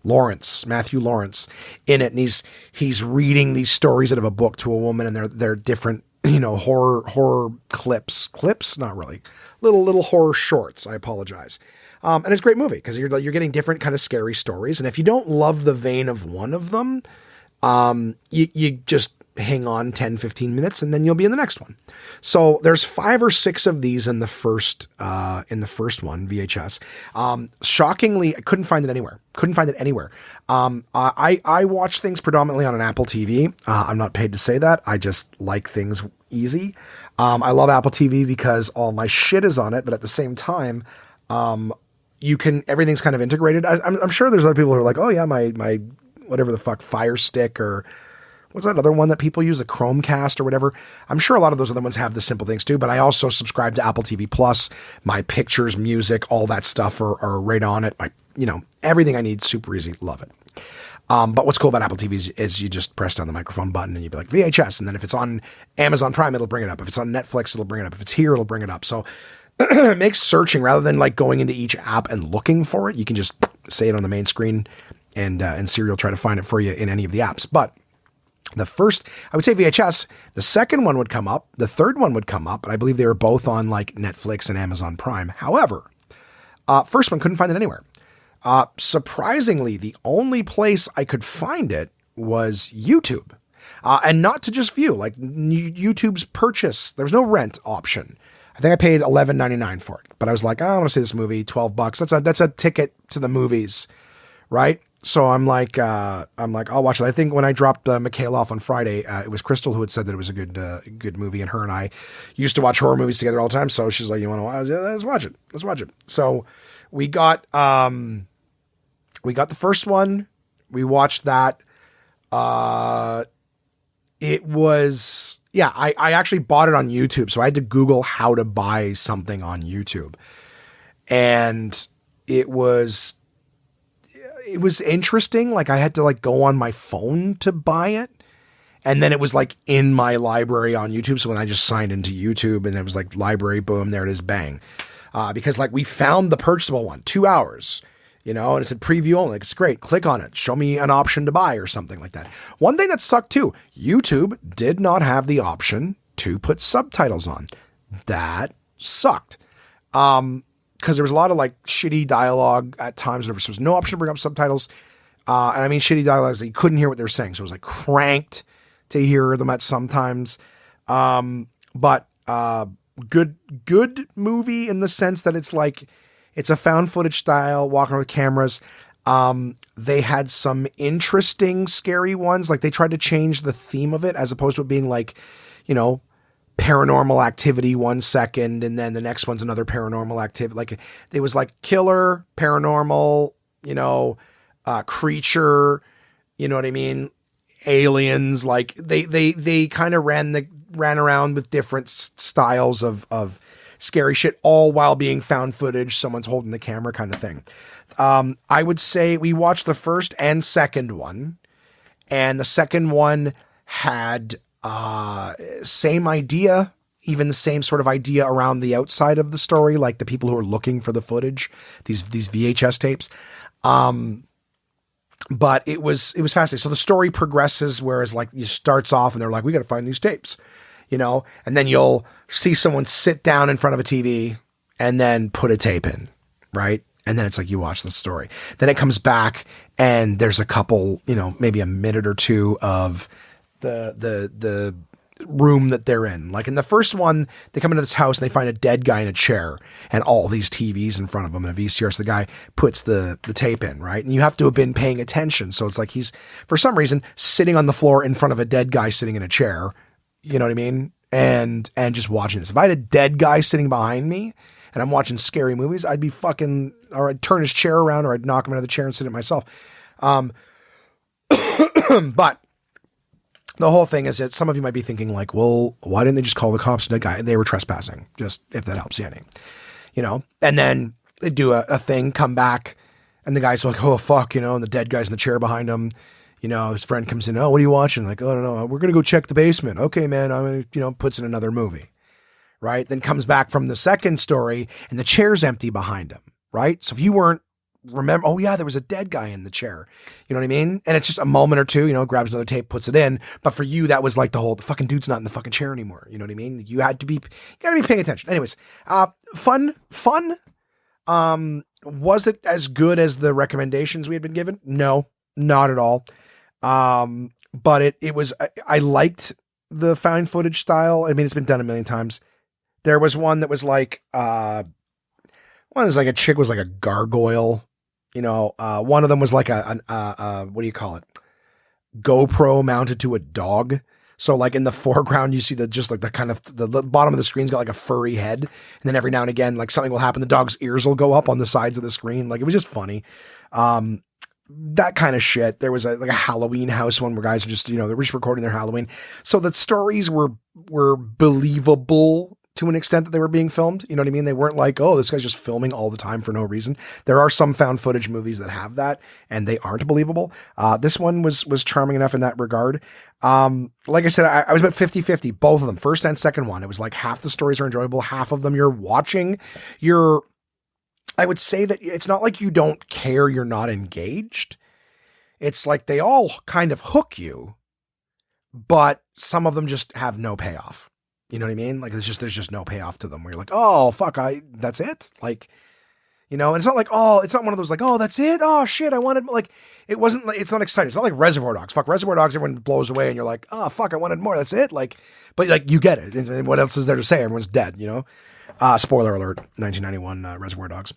Lawrence in it. And he's reading these stories out of a book to a woman, and they're different, horror clips, not really, little horror shorts. I apologize. And it's a great movie because you're getting different kind of scary stories. And if you don't love the vein of one of them, you just hang on 10, 15 minutes, and then you'll be in the next one. So there's 5 or 6 of these in the first one, VHS. Shockingly, I couldn't find it anywhere. I watch things predominantly on an Apple TV. I'm not paid to say that. I just like things easy. I love Apple TV because all my shit is on it, but at the same time, everything's kind of integrated. I'm sure there's other people who are like, oh yeah, my whatever the fuck, Fire Stick, or what's that other one that people use, a Chromecast or whatever. I'm sure a lot of those other ones have the simple things too, but I also subscribe to Apple TV Plus. My pictures, music, all that stuff are right on it. Everything I need, super easy. Love it. But what's cool about Apple TV is you just press down the microphone button and you'd be like VHS. And then if it's on Amazon Prime, it'll bring it up. If it's on Netflix, it'll bring it up. If it's here, it'll bring it up. So it makes searching, rather than like going into each app and looking for it, you can just say it on the main screen, and Siri will try to find it for you in any of the apps. But the first, I would say VHS, the second one would come up, the third one would come up, and I believe they were both on like Netflix and Amazon Prime. However, first one, couldn't find it anywhere. Surprisingly, the only place I could find it was YouTube. And not to just view, like YouTube's purchase. There was no rent option. I think I paid $11.99 for it, but I was like, I want to see this movie, $12. That's a ticket to the movies, right? So I'm like, I'll watch it. I think when I dropped Michaela off on Friday, it was Crystal who had said that it was a good movie, and her and I used to watch horror movies together all the time. So she's like, you want to watch it? Let's watch it. So we got the first one. We watched that. It was, yeah, I actually bought it on YouTube. So I had to Google how to buy something on YouTube. And it was interesting. Like I had to like go on my phone to buy it. And then it was like in my library on YouTube. So when I just signed into YouTube and it was like library, boom, there it is, bang. Because like we found the purchasable one, 2 hours. And it said preview only. It's great. Click on it. Show me an option to buy or something like that. One thing that sucked too, YouTube did not have the option to put subtitles on. That sucked. Because there was a lot of like shitty dialogue at times. There was no option to bring up subtitles. And I mean shitty dialogues that you couldn't hear what they were saying. So it was like cranked. to hear them at sometimes. But good movie in the sense that it's like, it's a found footage style, walking with cameras. They had some interesting, scary ones. Like they tried to change the theme of it as opposed to it being like, you know, paranormal activity 1 second. And then the next one's another paranormal activity. Like it was like killer, paranormal, you know, creature, you know what I mean? Aliens. Like they kind of ran around with different styles of scary shit, all while being found footage. Someone's holding the camera kind of thing. I would say we watched the first and second one, and the second one had same idea, even the same sort of idea around the outside of the story, like the people who are looking for the footage, these VHS tapes. But it was fascinating. So the story progresses, whereas like it starts off and they're like, we got to find these tapes, you know, and then you'll see someone sit down in front of a TV and then put a tape in, right? And then it's like, you watch the story. Then it comes back and there's a couple, you know, maybe a minute or two of the room that they're in. Like in the first one, they come into this house and they find a dead guy in a chair and all these TVs in front of him and a VCR. So the guy puts the tape in, right? And you have to have been paying attention. So it's like he's, for some reason, sitting on the floor in front of a dead guy sitting in a chair. You know what I mean? And just watching this. If I had a dead guy sitting behind me and I'm watching scary movies, I'd be fucking, or I'd turn his chair around or I'd knock him out of the chair and sit it myself. But the whole thing is that some of you might be thinking like, well, why didn't they just call the cops a dead guy? They were trespassing, just if that helps you any, you know? And then they do a thing, come back, and the guy's like, oh, fuck, you know, and the dead guy's in the chair behind him. You know, his friend comes in, oh, what are you watching? Like, oh, no, we're going to go check the basement. Okay, man, I'm going to, you know, puts in another movie, right? Then comes back from the second story and the chair's empty behind him, right? So if you weren't, remember, oh yeah, there was a dead guy in the chair. You know what I mean? And it's just a moment or two, you know, grabs another tape, puts it in. But for you, that was like the fucking dude's not in the fucking chair anymore. You know what I mean? You gotta be paying attention. Anyways, fun. Was it as good as the recommendations we had been given? No, not at all. But it was, I liked the found footage style. I mean, it's been done a million times. There was one that was like, one is like a chick was like a gargoyle, you know, one of them was like what do you call it? GoPro mounted to a dog. So like in the foreground, you see just like the kind of the bottom of the screen's got like a furry head. And then every now and again, like something will happen. The dog's ears will go up on the sides of the screen. Like it was just funny. That kind of shit. There was like a Halloween house one where guys are just, you know, they're just recording their Halloween. So the stories were believable to an extent that they were being filmed. You know what I mean? They weren't like, oh, this guy's just filming all the time for no reason. There are some found footage movies that have that and they aren't believable. This one was charming enough in that regard. Like I said, I was about 50-50, both of them, first and second one. It was like half the stories are enjoyable. Half of them you're watching. I would say that it's not like you don't care, you're not engaged. It's like they all kind of hook you, but some of them just have no payoff. You know what I mean? Like there's just no payoff to them where you're like, oh, fuck, that's it. Like, you know, and it's not like, oh, it's not one of those like, oh, that's it. Oh shit. I wanted, like, it wasn't like, it's not exciting. It's not like Reservoir Dogs. Fuck, Reservoir Dogs, everyone blows away and you're like, oh fuck, I wanted more. That's it. Like, but like you get it. And what else is there to say? Everyone's dead, you know? Spoiler alert, 1991 Reservoir Dogs.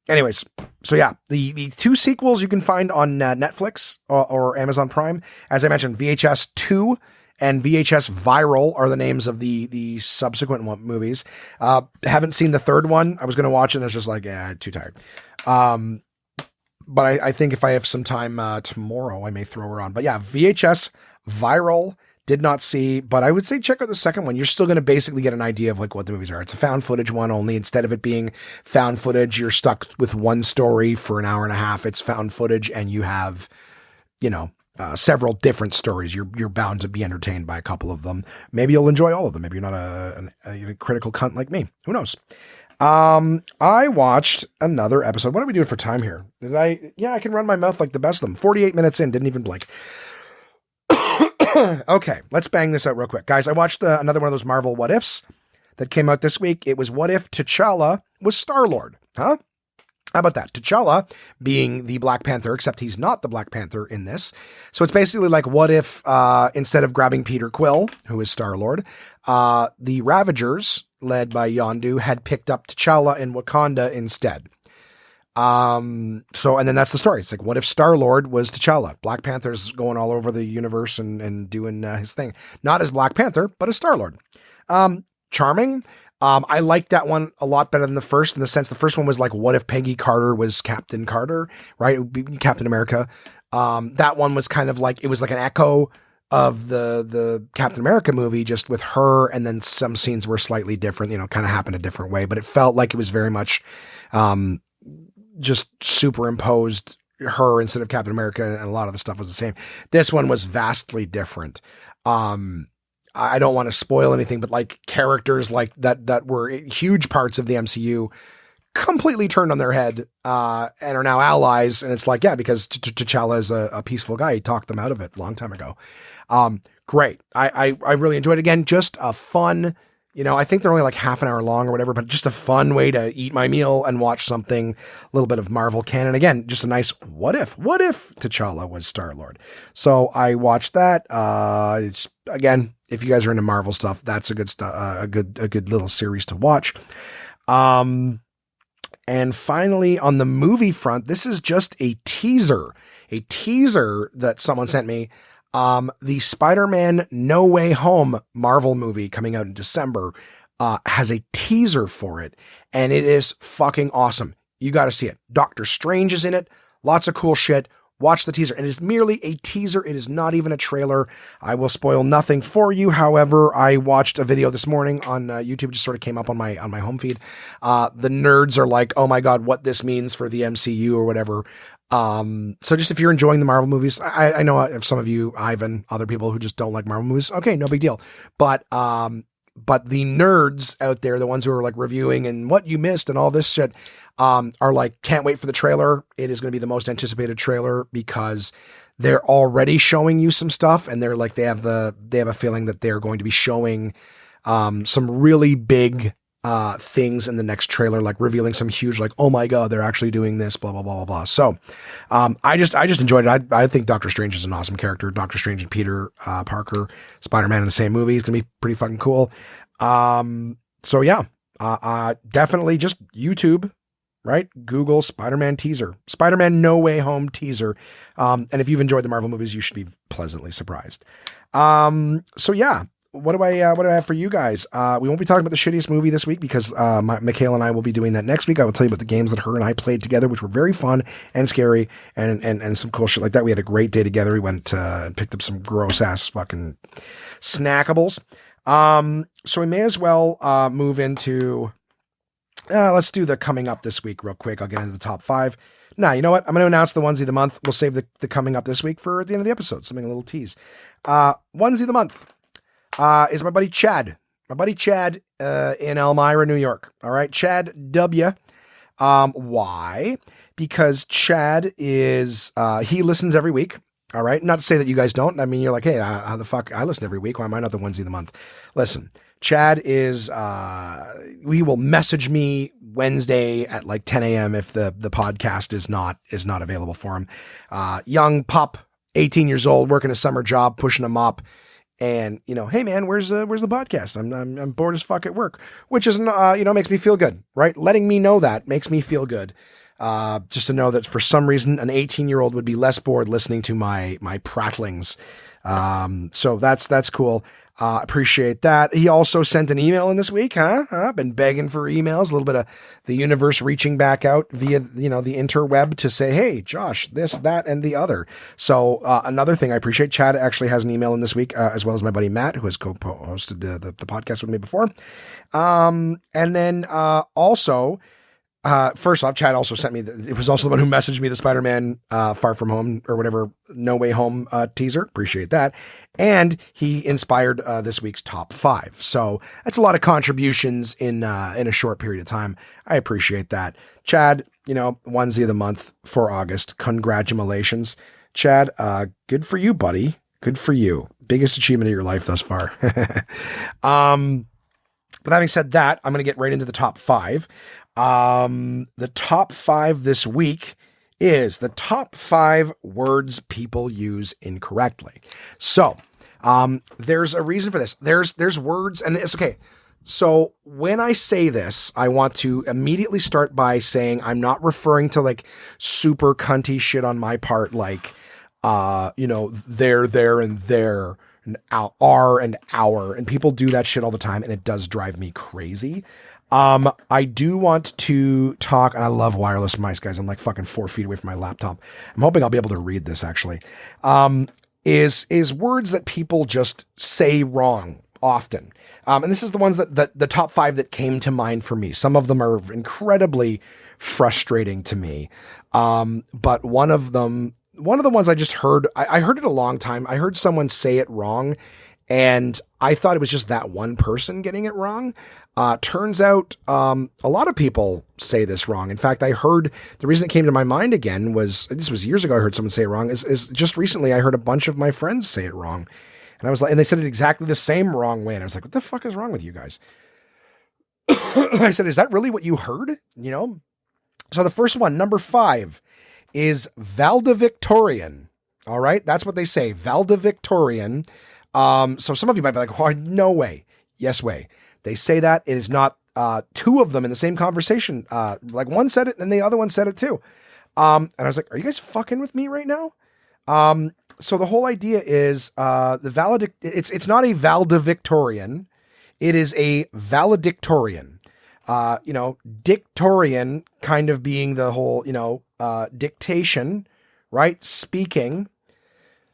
Anyways, so yeah, the two sequels you can find on Netflix or Amazon Prime. As I mentioned, VHS 2 and VHS Viral are the names of the subsequent movies. Haven't seen the third one. I was going to watch it and I was just like, yeah, too tired. But I think if I have some time tomorrow, I may throw her on. But yeah, VHS Viral, did not see, but I would say check out the second one. You're still going to basically get an idea of like what the movies are. It's a found footage one only. Instead of it being found footage, you're stuck with one story for an hour and a half. It's found footage and you have, you know, several different stories. You're bound to be entertained by a couple of them. Maybe you'll enjoy all of them. Maybe you're not a critical cunt like me. Who knows? I watched another episode. What are we doing for time here? Yeah, I can run my mouth like the best of them. 48 minutes in, didn't even blink. Okay, let's bang this out real quick. Guys, I watched another one of those Marvel What Ifs that came out this week. It was What If T'Challa was Star-Lord? Huh? How about that? T'Challa being the Black Panther, except he's not the Black Panther in this. So it's basically like, what if instead of grabbing Peter Quill, who is Star-Lord, the Ravagers, led by Yondu, had picked up T'Challa in Wakanda instead. And then that's the story. It's like, what if Star-Lord was T'Challa? Black Panther's going all over the universe and doing his thing. Not as Black Panther, but as Star-Lord. Charming. I liked that one a lot better than the first, in the sense the first one was like, what if Peggy Carter was Captain Carter, right? It would be Captain America. That one was kind of like, it was like an echo of the Captain America movie, just with her, and then some scenes were slightly different, kind of happened a different way, but it felt like it was very much just superimposed her instead of Captain America, and a lot of the stuff was the same. This one was vastly different. I don't want to spoil anything, but like characters like that were huge parts of the MCU completely turned on their head and are now allies. And it's like, yeah, because T'Challa is a peaceful guy. He talked them out of it a long time ago. Great. I really enjoyed it. Again, just a fun, I think they're only like half an hour long or whatever, but just a fun way to eat my meal and watch something, a little bit of Marvel canon. Again, just a nice, what if T'Challa was Star-Lord? So I watched that. It's, again, if you guys are into Marvel stuff, that's a good little series to watch. And finally, on the movie front, this is just a teaser that someone sent me. The Spider-Man No Way Home Marvel movie coming out in December, has a teaser for it, and it is fucking awesome. You got to see it. Doctor Strange is in it. Lots of cool shit. Watch the teaser. It is merely a teaser. It is not even a trailer. I will spoil nothing for you. However, I watched a video this morning on YouTube, just sort of came up on my home feed. The nerds are like, oh my God, what this means for the MCU or whatever. So just if you're enjoying the Marvel movies, I know if some of you, Ivan, other people who just don't like Marvel movies, okay, no big deal. But the nerds out there, the ones who are like reviewing and what you missed and all this shit, are like, can't wait for the trailer. It is going to be the most anticipated trailer because they're already showing you some stuff, and they're like, they have a feeling that they're going to be showing, some really big, things in the next trailer, like revealing some huge, like, oh my God, they're actually doing this, blah, blah, blah, blah, blah. So, I just enjoyed it. I think Doctor Strange is an awesome character. Doctor Strange and Peter, Parker, Spider-Man in the same movie. It's going to be pretty fucking cool. So yeah, definitely just YouTube, right? Google Spider-Man teaser, Spider-Man No Way Home teaser. And if you've enjoyed the Marvel movies, you should be pleasantly surprised. So yeah, what do I have for you guys? We won't be talking about the shittiest movie this week because, Michaela and I will be doing that next week. I will tell you about the games that her and I played together, which were very fun and scary and some cool shit like that. We had a great day together. We went, and picked up some gross ass fucking snackables. So we may as well, move into, let's do the coming up this week real quick. I'll get into the top 5. Nah, you know what? I'm going to announce the onesie of the month. We'll save the coming up this week for the end of the episode. Something a little tease. Onesie of the month, is my buddy Chad. My buddy Chad, in Elmira, New York. All right. Chad W. Why? Because Chad is, he listens every week. All right. Not to say that you guys don't. I mean, you're like, hey, how the fuck? I listen every week. Why am I not the onesie of the month? Listen, Chad is, he will message me Wednesday at like 10 a.m. if the podcast is not available for him. Young pup, 18 years old, working a summer job, pushing a mop. And, hey man, where's the podcast? I'm bored as fuck at work, which is, makes me feel good, right? Letting me know that makes me feel good. Just to know that for some reason, an 18-year-old would be less bored listening to my prattlings. So that's cool. Appreciate that. He also sent an email in this week, been begging for emails, a little bit of the universe reaching back out via, the interweb to say, hey, Josh, this, that, and the other. So, another thing I appreciate, Chad actually has an email in this week, as well as my buddy Matt, who has co-hosted the podcast with me before. And then, also, first off, Chad also sent me, it was also the one who messaged me the Spider-Man, Far From Home or whatever, No Way Home, teaser. Appreciate that. And he inspired, this week's top 5. So that's a lot of contributions in a short period of time. I appreciate that. Chad, onesie of the month for August. Congratulations, Chad. Good for you, buddy. Good for you. Biggest achievement of your life thus far. But having said that, I'm going to get right into the top 5. The top 5 this week is the top 5 words people use incorrectly. So, there's a reason for this. There's words, and it's okay. So when I say this, I want to immediately start by saying I'm not referring to like super cunty shit on my part, like, there, and there, and are and our, and people do that shit all the time, and it does drive me crazy. I do want to talk, and I love wireless mice, guys. I'm like fucking 4 feet away from my laptop. I'm hoping I'll be able to read this actually. Is words that people just say wrong often. And this is the ones that the top 5 that came to mind for me. Some of them are incredibly frustrating to me. But one of the ones I just heard, I heard it a long time. I heard someone say it wrong, and I thought it was just that one person getting it wrong. Turns out, a lot of people say this wrong. In fact, I heard the reason it came to my mind again was, this was years ago, I heard someone say it wrong, is just recently I heard a bunch of my friends say it wrong. And I was like, and they said it exactly the same wrong way. And I was like, what the fuck is wrong with you guys? I said, is that really what you heard? You know? So the first one, number 5, is Valdevictorian. All right. That's what they say. Valdevictorian. So some of you might be like, oh, no way. Yes way. They say that. It is not, 2 of them in the same conversation. Like one said it and the other one said it too. And I was like, are you guys fucking with me right now? So the whole idea is, it's not a Valdevictorian. It is a valedictorian. Dictorian kind of being the whole, dictation, right? Speaking.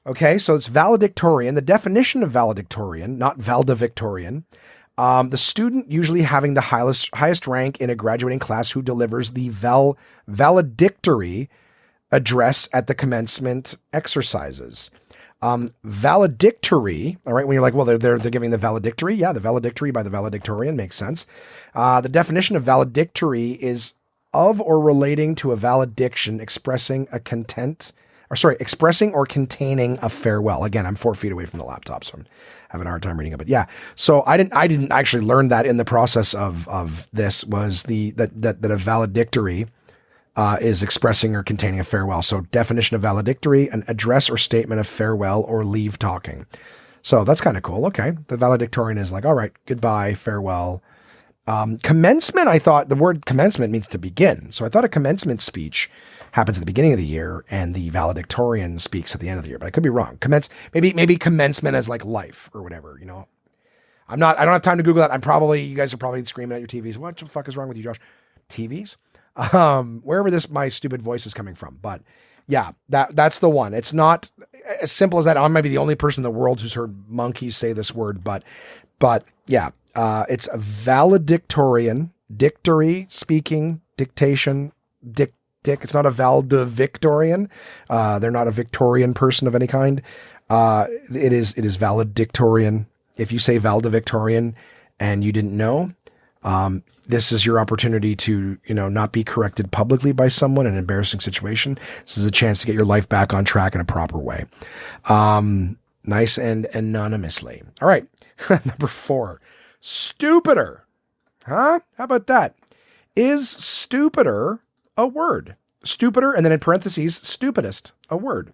Okay. So it's valedictorian. The definition of valedictorian, not Valdevictorian. The student usually having the highest rank in a graduating class who delivers the valedictory address at the commencement exercises. Valedictory, all right, when you're like, well, they're giving the valedictory. Yeah, the valedictory by the valedictorian makes sense. The definition of valedictory is of or relating to a valediction expressing or containing a farewell. Again, I'm 4 feet away from the laptop, so I'm having a hard time reading it. But yeah, so I didn't actually learn that in the process of this, was that a valedictory is expressing or containing a farewell. So definition of valedictory, an address or statement of farewell or leave talking. So that's kind of cool. Okay. The valedictorian is like, all right, goodbye, farewell. Commencement, I thought the word commencement means to begin. So I thought a commencement speech happens at the beginning of the year and the valedictorian speaks at the end of the year, but I could be wrong. Maybe commencement as like life or whatever, I don't have time to Google that. You guys are probably screaming at your TVs. What the fuck is wrong with you, Josh? TVs? Wherever my stupid voice is coming from. But yeah, that's the one. It's not as simple as that. I might be the only person in the world who's heard monkeys say this word, but yeah, it's a valedictorian, dictory, speaking, dictation, dick. It's not a valedictorian. They're not a Victorian person of any kind. It is valedictorian. If you say valedictorian and you didn't know, this is your opportunity to, not be corrected publicly by someone in an embarrassing situation. This is a chance to get your life back on track in a proper way. Nice and anonymously. All right. Number 4, stupider. Huh? How about that? Is stupider a word? Stupider, and then in parentheses, stupidest, a word.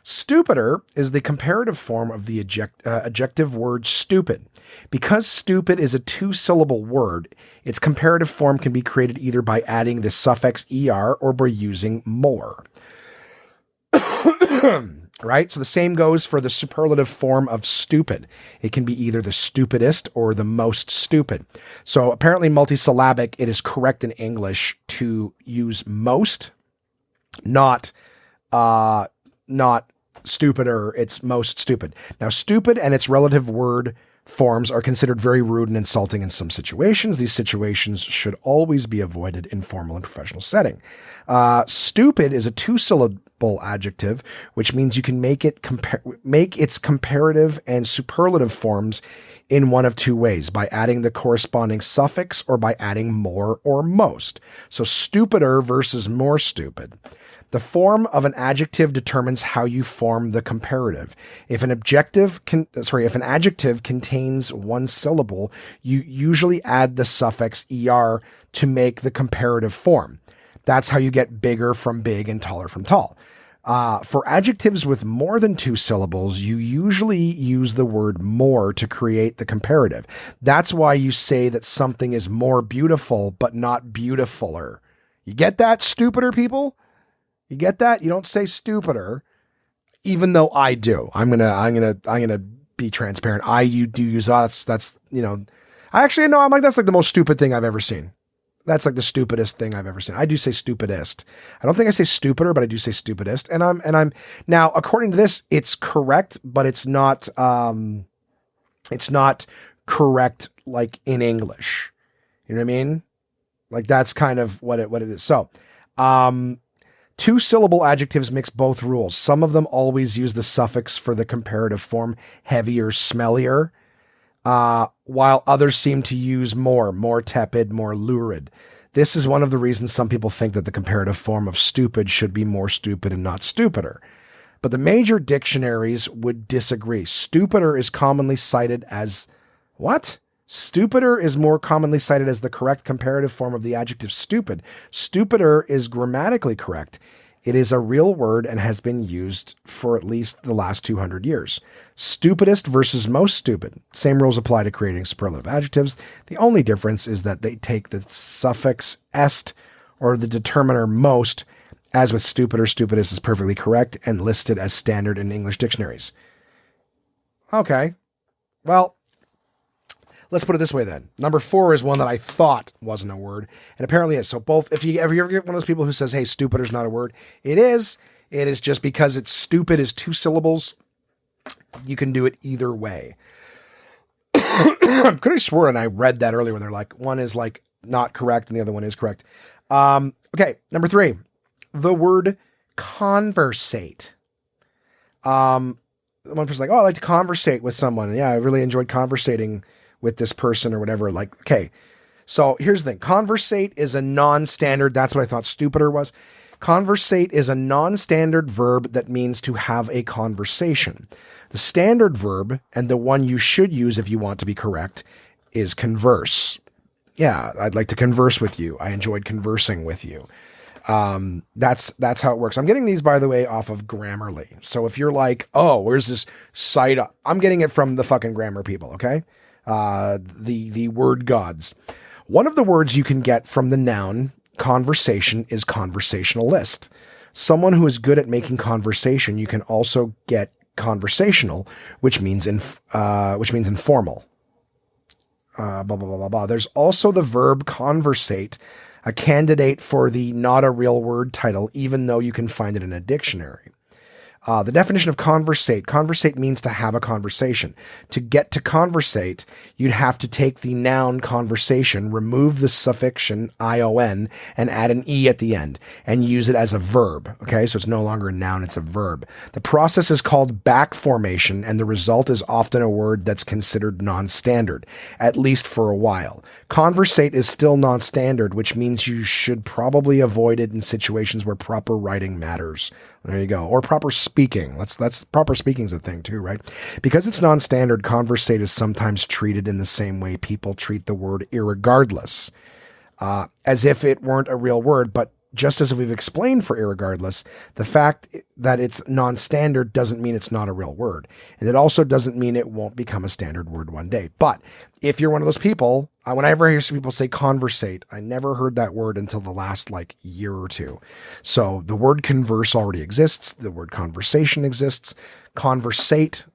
Stupider is the comparative form of the adjective word stupid. Because stupid is a 2-syllable word, its comparative form can be created either by adding the suffix er or by using more. Right? So the same goes for the superlative form of stupid. It can be either the stupidest or the most stupid. So apparently multisyllabic, it is correct in English to use most, not stupider, it's most stupid. Now, stupid and its relative word forms are considered very rude and insulting in some situations. These situations should always be avoided in formal and professional setting. Stupid is a syllable adjective, which means you can make its comparative and superlative forms in one of two ways, by adding the corresponding suffix or by adding more or most. So stupider versus more stupid. The form of an adjective determines how you form the comparative. If an adjective contains one syllable, you usually add the suffix er to make the comparative form. That's how you get bigger from big and taller from tall. For adjectives with more than two syllables, you usually use the word more to create the comparative. That's why you say that something is more beautiful, but not beautifuler. You get that, stupider people? You get that? You don't say stupider, even though I do. I'm gonna be transparent. You do use that's I actually know I'm like, that's like the most stupid thing I've ever seen. That's like the stupidest thing I've ever seen. I do say stupidest. I don't think I say stupider, but I do say stupidest. And I'm now, according to this, it's correct, but it's not correct like in English. You know what I mean? Like that's kind of what it is. So, two syllable adjectives mix both rules. Some of them always use the suffix for the comparative form, heavier, smellier, while others seem to use more tepid, more lurid. This is one of the reasons some people think that the comparative form of stupid should be more stupid and not stupider. But the major dictionaries would disagree. Stupider is commonly cited as what? Stupider is more commonly cited as the correct comparative form of the adjective stupid. Stupider is grammatically correct. It is a real word and has been used for at least the last 200 years. Stupidest versus most stupid. Same rules apply to creating superlative adjectives. The only difference is that they take the suffix est or the determiner most. As with stupider, stupidest is perfectly correct and listed as standard in English dictionaries. Okay. Well, let's put it this way then. Number 4 is one that I thought wasn't a word, and apparently is. So both, if you ever get one of those people who says, hey, stupid is not a word, it is. It is just because it's stupid is 2 syllables. You can do it either way. I could have sworn I read that earlier when they're like, one is like not correct and the other one is correct. Okay, number 3, the word conversate. One person's like, oh, I like to conversate with someone. Yeah, I really enjoyed conversating with this person or whatever. Like, okay. So here's the thing. Conversate is a non-standard. That's what I thought stupider was. Conversate is a non-standard verb that means to have a conversation. The standard verb, and the one you should use if you want to be correct, is converse. Yeah, I'd like to converse with you. I enjoyed conversing with you. That's how it works. I'm getting these, by the way, off of Grammarly. So if you're like, oh, where's this site? I'm getting it from the fucking grammar people. Okay. The word gods. One of the words you can get from the noun conversation is conversationalist. Someone who is good at making conversation. You can also get conversational, which means informal. Blah, blah, blah, blah, blah. There's also the verb conversate, a candidate for the not a real word title, even though you can find it in a dictionary. The definition of conversate means to have a conversation. To get to conversate, you'd have to take the noun conversation, remove the suffixion ion, and add an e at the end, and use it as a verb. Okay, so it's no longer a noun, it's a verb. The process is called back formation, and the result is often a word that's considered non-standard, at least for a while. Conversate is still non-standard, which means you should probably avoid it in situations where proper writing matters. There you go. Or proper speaking. That's proper speaking is a thing too, right? Because it's non-standard, conversate is sometimes treated in the same way people treat the word irregardless, as if it weren't a real word. But just as we've explained for irregardless, the fact that it's non-standard doesn't mean it's not a real word. And it also doesn't mean it won't become a standard word one day. But if you're one of those people, whenever I hear some people say conversate, I never heard that word until the last year or two. So the word converse already exists. The word conversation exists. Conversate.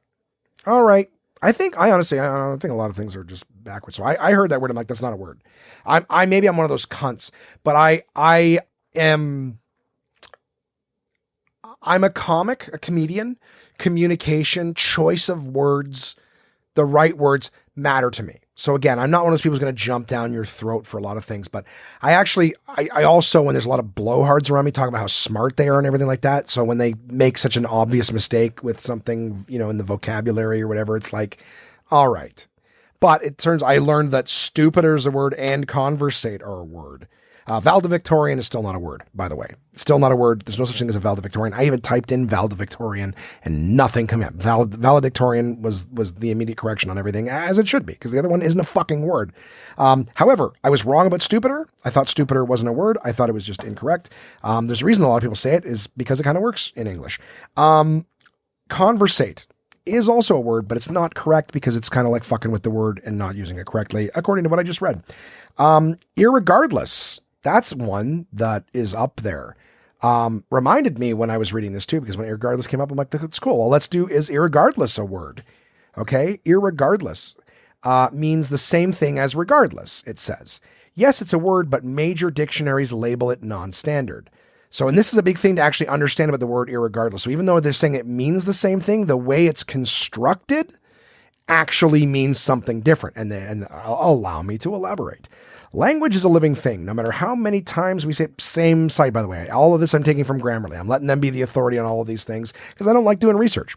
All right. I think a lot of things are just backwards. So I heard that word. I'm like, that's not a word. Maybe I'm one of those cunts, but I'm a comic, a comedian. Communication, choice of words, the right words matter to me. So again, I'm not one of those people who's going to jump down your throat for a lot of things, but I also, when there's a lot of blowhards around me talking about how smart they are and everything like that. So when they make such an obvious mistake with something, in the vocabulary or whatever, it's like, all right. But I learned that stupider is a word and conversate are a word. Valdevictorian is still not a word, by the way. Still not a word. There's no such thing as a Valdevictorian. I even typed in Valdevictorian and nothing came up. Valedictorian was the immediate correction on everything, as it should be, because the other one isn't a fucking word. However, I was wrong about stupider. I thought stupider wasn't a word. I thought it was just incorrect. There's a reason a lot of people say it is because it kind of works in English. Conversate is also a word, but it's not correct because it's kind of like fucking with the word and not using it correctly, according to what I just read. Irregardless. That's one that is up there. Reminded me when I was reading this too, because when irregardless came up, I'm like, that's cool. Well, is irregardless a word? Okay. Irregardless means the same thing as regardless, it says. Yes, it's a word, but major dictionaries label it non-standard. So, and this is a big thing to actually understand about the word irregardless. So even though they're saying it means the same thing, the way it's constructed actually means something different. And allow me to elaborate. Language is a living thing. No matter how many times we say same site, by the way, all of this I'm taking from Grammarly. I'm letting them be the authority on all of these things because I don't like doing research.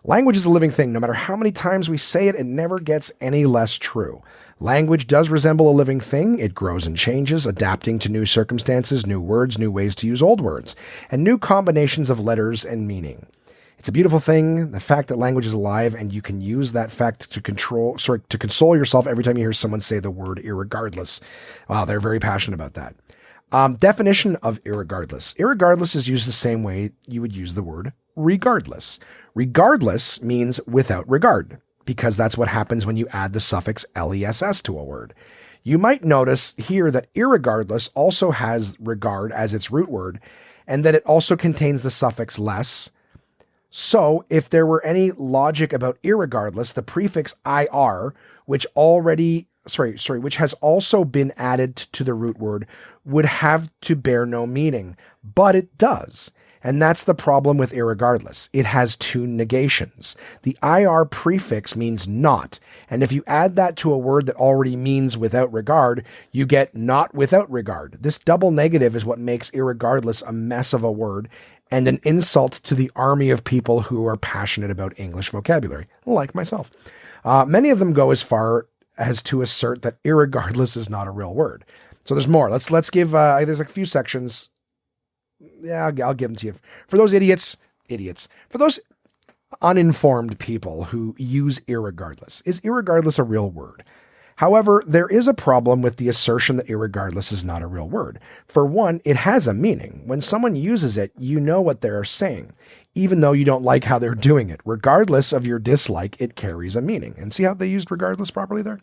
Language is a living thing. No matter how many times we say it, it never gets any less true. Language does resemble a living thing. It grows and changes, adapting to new circumstances, new words, new ways to use old words, and new combinations of letters and meaning. It's a beautiful thing, the fact that language is alive, and you can use that fact to console yourself every time you hear someone say the word irregardless. Wow, they're very passionate about that. Definition of irregardless. Irregardless is used the same way you would use the word regardless. Regardless means without regard, because that's what happens when you add the suffix less to a word. You might notice here that irregardless also has regard as its root word, and that it also contains the suffix less. So if there were any logic about irregardless, the prefix ir, which has also been added to the root word, would have to bear no meaning, but it does. And that's the problem with irregardless. It has two negations. The ir prefix means not. And if you add that to a word that already means without regard, you get not without regard. This double negative is what makes irregardless a mess of a word and an insult to the army of people who are passionate about English vocabulary, like myself. Many of them go as far as to assert that irregardless is not a real word. So there's more. Let's give, there's a few sections. Yeah, I'll give them to you. For those idiots. For those uninformed people who use irregardless, is irregardless a real word? However, there is a problem with the assertion that irregardless is not a real word. For one, it has a meaning. When someone uses it, you know what they're saying, even though you don't like how they're doing it. Regardless of your dislike, it carries a meaning. And see how they used regardless properly there?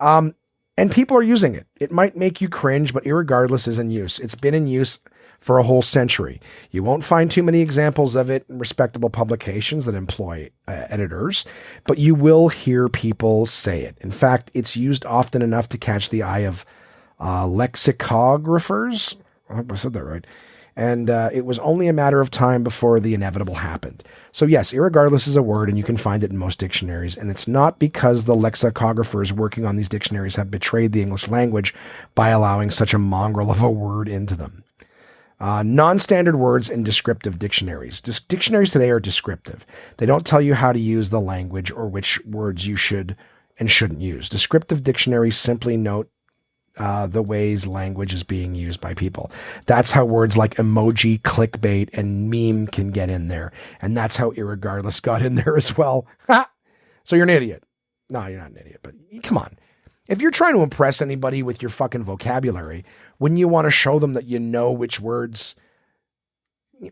And people are using it. It might make you cringe, but irregardless is in use. It's been in use for a whole century. You won't find too many examples of it in respectable publications that employ editors, but you will hear people say it. In fact, it's used often enough to catch the eye of lexicographers. I hope I said that right. And it was only a matter of time before the inevitable happened. So yes, irregardless is a word, and you can find it in most dictionaries. And it's not because the lexicographers working on these dictionaries have betrayed the English language by allowing such a mongrel of a word into them. Non-standard words in descriptive dictionaries. Dictionaries today are descriptive. They don't tell you how to use the language or which words you should and shouldn't use. Descriptive dictionaries simply note the ways language is being used by people. That's how words like emoji, clickbait, and meme can get in there. And that's how irregardless got in there as well. So you're an idiot. No, you're not an idiot, but come on. If you're trying to impress anybody with your fucking vocabulary, wouldn't you want to show them that you know which words?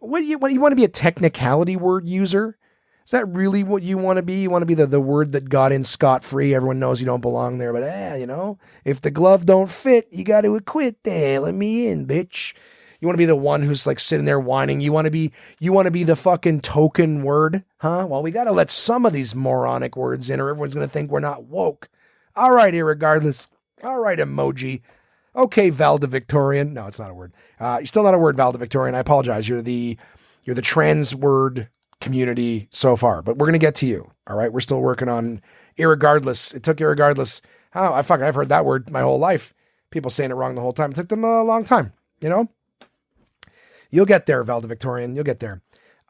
What you want to be a technicality word user? Is that really what you want to be? You want to be the word that got in scot-free. Everyone knows you don't belong there, but if the glove don't fit, you got to acquit. Let me in, bitch. You want to be the one who's like sitting there whining. You want to be the fucking token word, huh? Well, we got to let some of these moronic words in, or everyone's going to think we're not woke. All right, irregardless. All right, emoji. Okay, Valdevictorian. No, it's not a word. Still not a word, Valdevictorian. I apologize. You're the trans word community so far, but we're going to get to you. All right. We're still working on irregardless. It took irregardless Oh, I've heard that word my whole life. People saying it wrong the whole time. It took them a long time, you know? You'll get there, Valdevictorian. You'll get there.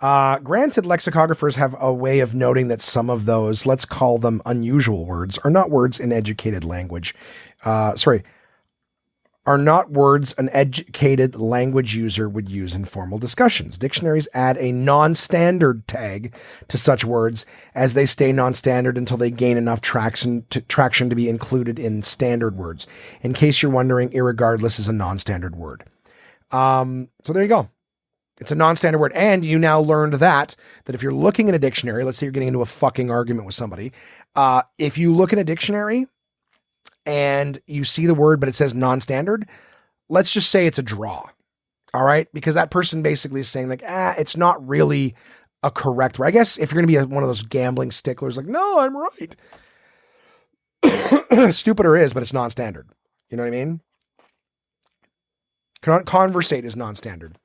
Granted, lexicographers have a way of noting that some of those, let's call them unusual words, are not words in educated language. Are not words an educated language user would use in formal discussions. Dictionaries add a non-standard tag to such words as they stay non-standard until they gain enough traction to be included in standard words. In case you're wondering, irregardless is a non-standard word. So there you go. It's a non-standard word. And you now learned that if you're looking in a dictionary, let's say you're getting into a fucking argument with somebody. If you look in a dictionary and you see the word, but it says non-standard, let's just say it's a draw. All right. Because that person basically is saying like, it's not really a correct word. I guess if you're going to be one of those gambling sticklers, like, no, I'm right. Stupider is, but it's non-standard. You know what I mean? Conversate is non-standard.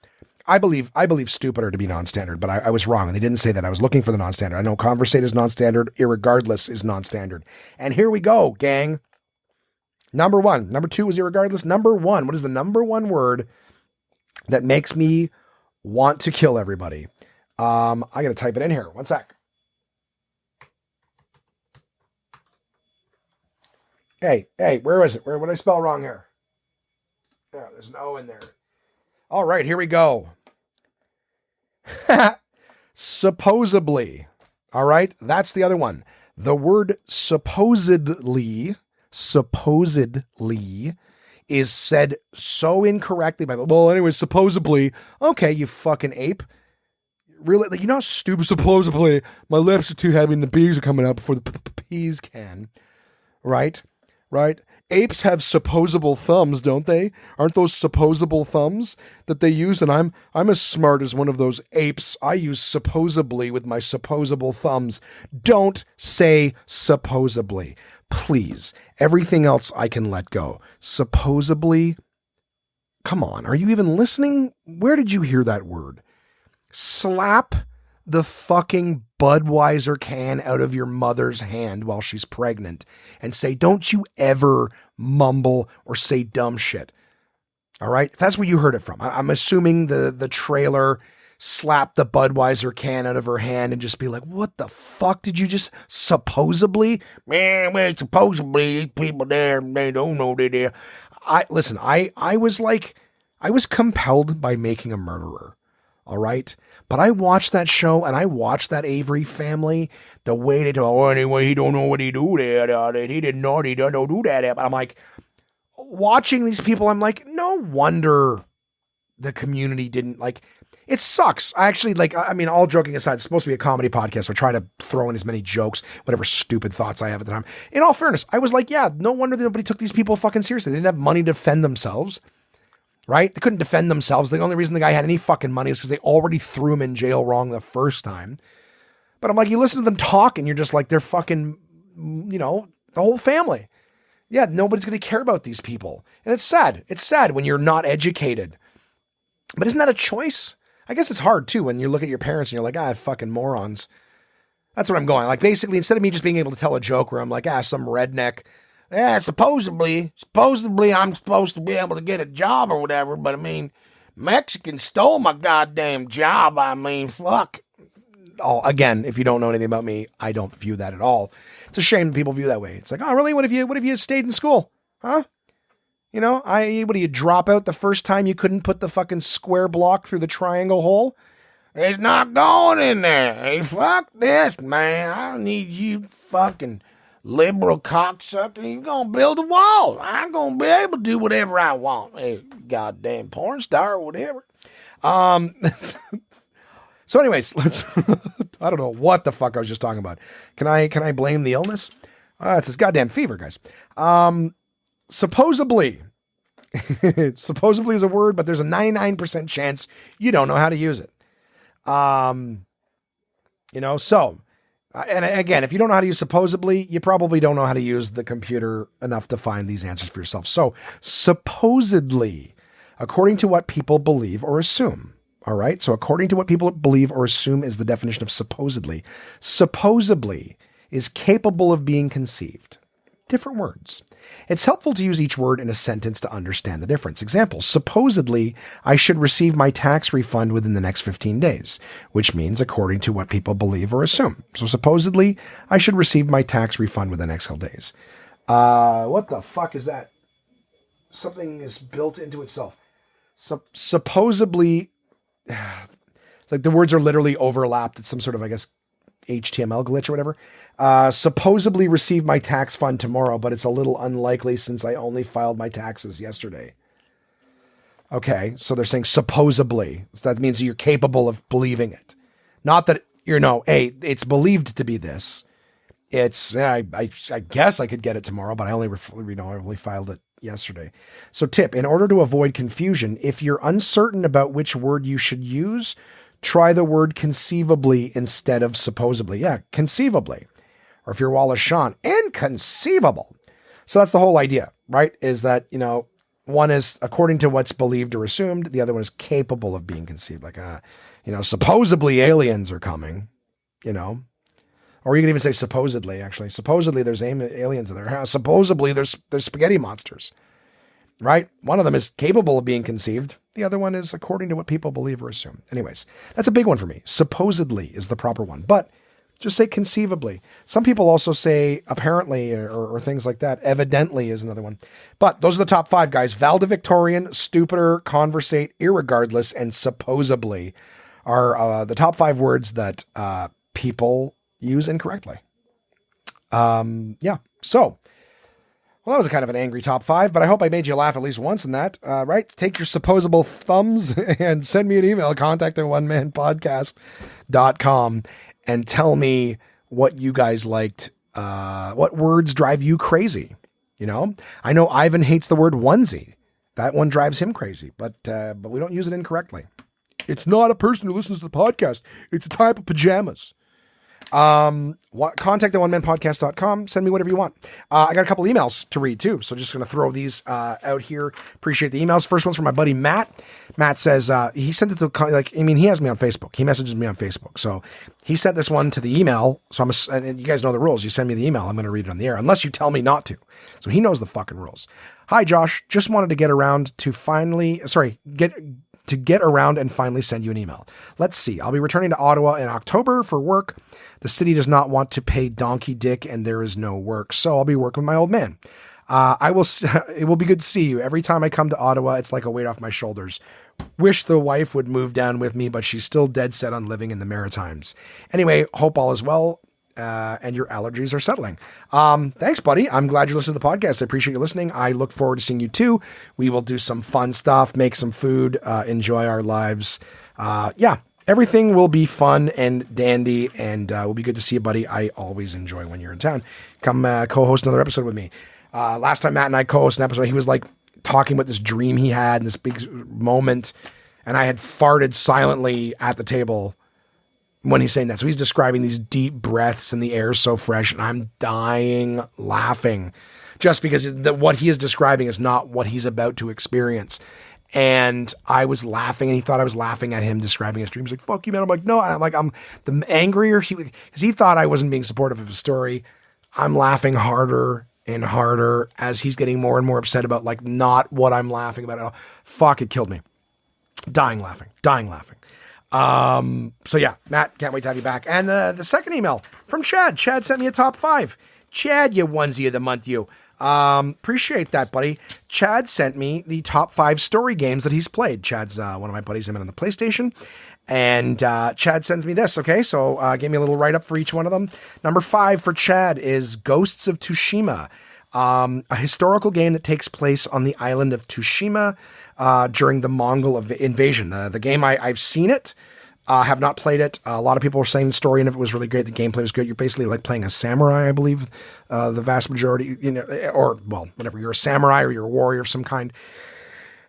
I believe stupider to be non-standard, but I was wrong. And they didn't say that. I was looking for the non-standard. I know conversate is non-standard. Irregardless is non-standard. And here we go, gang. Number one. Number two is irregardless. Number one. What is the number one word that makes me want to kill everybody? I got to type it in here. One sec. Hey, where is it? What did I spell wrong here? Yeah, there's an O in there. All right, here we go. Supposably. All right, that's the other one. The word supposedly is said so incorrectly by, well, anyway, supposably. Okay, you fucking ape. Really, like, you're not stupid. Supposably, my lips are too heavy and the B's are coming out before the P's can. Right? Apes have supposable thumbs, don't they? Aren't those supposable thumbs that they use? And I'm as smart as one of those apes. I use supposably with my supposable thumbs. Don't say supposably. Please. Everything else I can let go. Supposably. Come on. Are you even listening? Where did you hear that word? Slap the fucking Budweiser can out of your mother's hand while she's pregnant and say, don't you ever mumble or say dumb shit. All right. That's where you heard it from. I'm assuming the trailer slapped the Budweiser can out of her hand and just be like, what the fuck did you just supposedly? Man, well, supposedly these people there, they don't know they're there. I was compelled by Making a Murderer. All right. But I watched that show and I watched that Avery family, the way they talk, oh, anyway, he don't know what he do there. He didn't know he don't do that. But I'm like, watching these people, I'm like, no wonder the community didn't like, it sucks. I actually all joking aside, it's supposed to be a comedy podcast. So I try to throw in as many jokes, whatever stupid thoughts I have at the time. In all fairness, I was like, yeah, no wonder nobody took these people fucking seriously. They didn't have money to defend themselves. Right? They couldn't defend themselves. The only reason the guy had any fucking money is because they already threw him in jail wrong the first time. But I'm like, you listen to them talk and you're just like, they're fucking, the whole family. Yeah, nobody's going to care about these people. And it's sad. It's sad when you're not educated. But isn't that a choice? I guess it's hard too when you look at your parents and you're like, fucking morons. That's what I'm going. Like basically, instead of me just being able to tell a joke where I'm like, some redneck, supposedly I'm supposed to be able to get a job or whatever, but I mean, Mexicans stole my goddamn job. I mean, fuck. Oh, again, if you don't know anything about me, I don't view that at all. It's a shame people view that way. It's like, oh, really? What if you stayed in school? Huh? What do you drop out the first time you couldn't put the fucking square block through the triangle hole? It's not going in there. Hey, fuck this, man. I don't need you fucking liberal cocksucker. You're going to build a wall. I'm going to be able to do whatever I want. Hey, goddamn porn star or whatever. So anyways, I don't know what the fuck I was just talking about. Can I blame the illness? It's this goddamn fever, guys. Supposably. Supposably is a word, but there's a 99% chance you don't know how to use it. And again, if you don't know how to use supposably, you probably don't know how to use the computer enough to find these answers for yourself. So supposedly, according to what people believe or assume. All right. So according to what people believe or assume is the definition of supposedly. Supposably is capable of being conceived. different words. It's helpful to use each word in a sentence to understand the difference. Example, supposedly, I should receive my tax refund within the next 15 days, which means according to what people believe or assume. So supposedly, I should receive my tax refund within the next couple days. What the fuck is that? Something is built into itself. Supposably, like the words are literally overlapped. It's some sort of, I guess, HTML glitch or whatever. Supposably receive my tax fund tomorrow, but it's a little unlikely since I only filed my taxes yesterday. Okay, so they're saying supposably. So that means you're capable of believing it. Not that, hey, it's believed to be this. It's, I guess I could get it tomorrow, but I only filed it yesterday. So tip, in order to avoid confusion, if you're uncertain about which word you should use, try the word conceivably instead of supposably. Yeah, conceivably. Or if you're Wallace Shawn, inconceivable. So that's the whole idea, right? Is that, one is according to what's believed or assumed. The other one is capable of being conceived. Like, supposedly aliens are coming, Or you can even say supposedly, actually. Supposedly there's aliens in there. Supposedly there's spaghetti monsters, right? One of them is capable of being conceived. The other one is according to what people believe or assume. Anyways, that's a big one for me. Supposedly is the proper one, but just say conceivably. Some people also say apparently or things like that. Evidently is another one. But those are the top 5, guys. Valdevictorian, Stupider, Conversate, Irregardless, and Supposably are the top 5 words that people use incorrectly. So, well, that was a kind of an angry top 5, but I hope I made you laugh at least once in that, right? Take your supposable thumbs and send me an email, contact@onemanpodcast.com, and tell me what you guys liked, what words drive you crazy. I know Ivan hates the word onesie. That one drives him crazy, but we don't use it incorrectly. It's not a person who listens to the podcast. It's a type of pajamas. Contact@onemanpodcast.com. Send me whatever you want. I got a couple emails to read too, so just going to throw these out here. Appreciate the emails. First one's from my buddy Matt. Matt says he sent it to he has me on Facebook. He messages me on Facebook, so he sent this one to the email. So and you guys know the rules. You send me the email, I'm going to read it on the air, unless you tell me not to. So he knows the fucking rules. Hi Josh, just wanted to get around and finally send you an email. Let's see. I'll be returning to Ottawa in October for work. The city does not want to pay donkey dick and there is no work. So I'll be working with my old man. It will be good to see you. Every time I come to Ottawa, it's like a weight off my shoulders. Wish the wife would move down with me, but she's still dead set on living in the Maritimes. Anyway, hope all is well. And your allergies are settling. Thanks, buddy. I'm glad you're listening to the podcast. I appreciate you listening. I look forward to seeing you too. We will do some fun stuff, make some food, enjoy our lives. Everything will be fun and dandy, and will be good to see you, buddy. I always enjoy when you're in town. Come co-host another episode with me. Last time Matt and I co-hosted an episode, he was like talking about this dream he had and this big moment, and I had farted silently at the table when he's saying that. So he's describing these deep breaths and the air is so fresh, and I'm dying laughing just because what he is describing is not what he's about to experience. And I was laughing, and he thought I was laughing at him describing his dream. He's like, fuck you, man. I'm like, no. And I'm the angrier because he thought I wasn't being supportive of his story. I'm laughing harder and harder as he's getting more and more upset about not what I'm laughing about at all. Fuck, it killed me. Dying laughing. So yeah, Matt, can't wait to have you back. And the second email from Chad. Chad sent me a top 5. Chad, you onesie of the month, you. Appreciate that, buddy. Chad sent me the top 5 story games that he's played. Chad's one of my buddies. I'm on the PlayStation. And Chad sends me this, okay? So gave me a little write-up for each one of them. Number 5 for Chad is Ghosts of Toshima, a historical game that takes place on the island of Toshima during the Mongol invasion. The game, I've seen it. Have not played it. A lot of people were saying the story and it was really great. The gameplay was good. You're basically like playing a samurai, I believe, the vast majority, or well, whatever. You're a samurai or you're a warrior of some kind.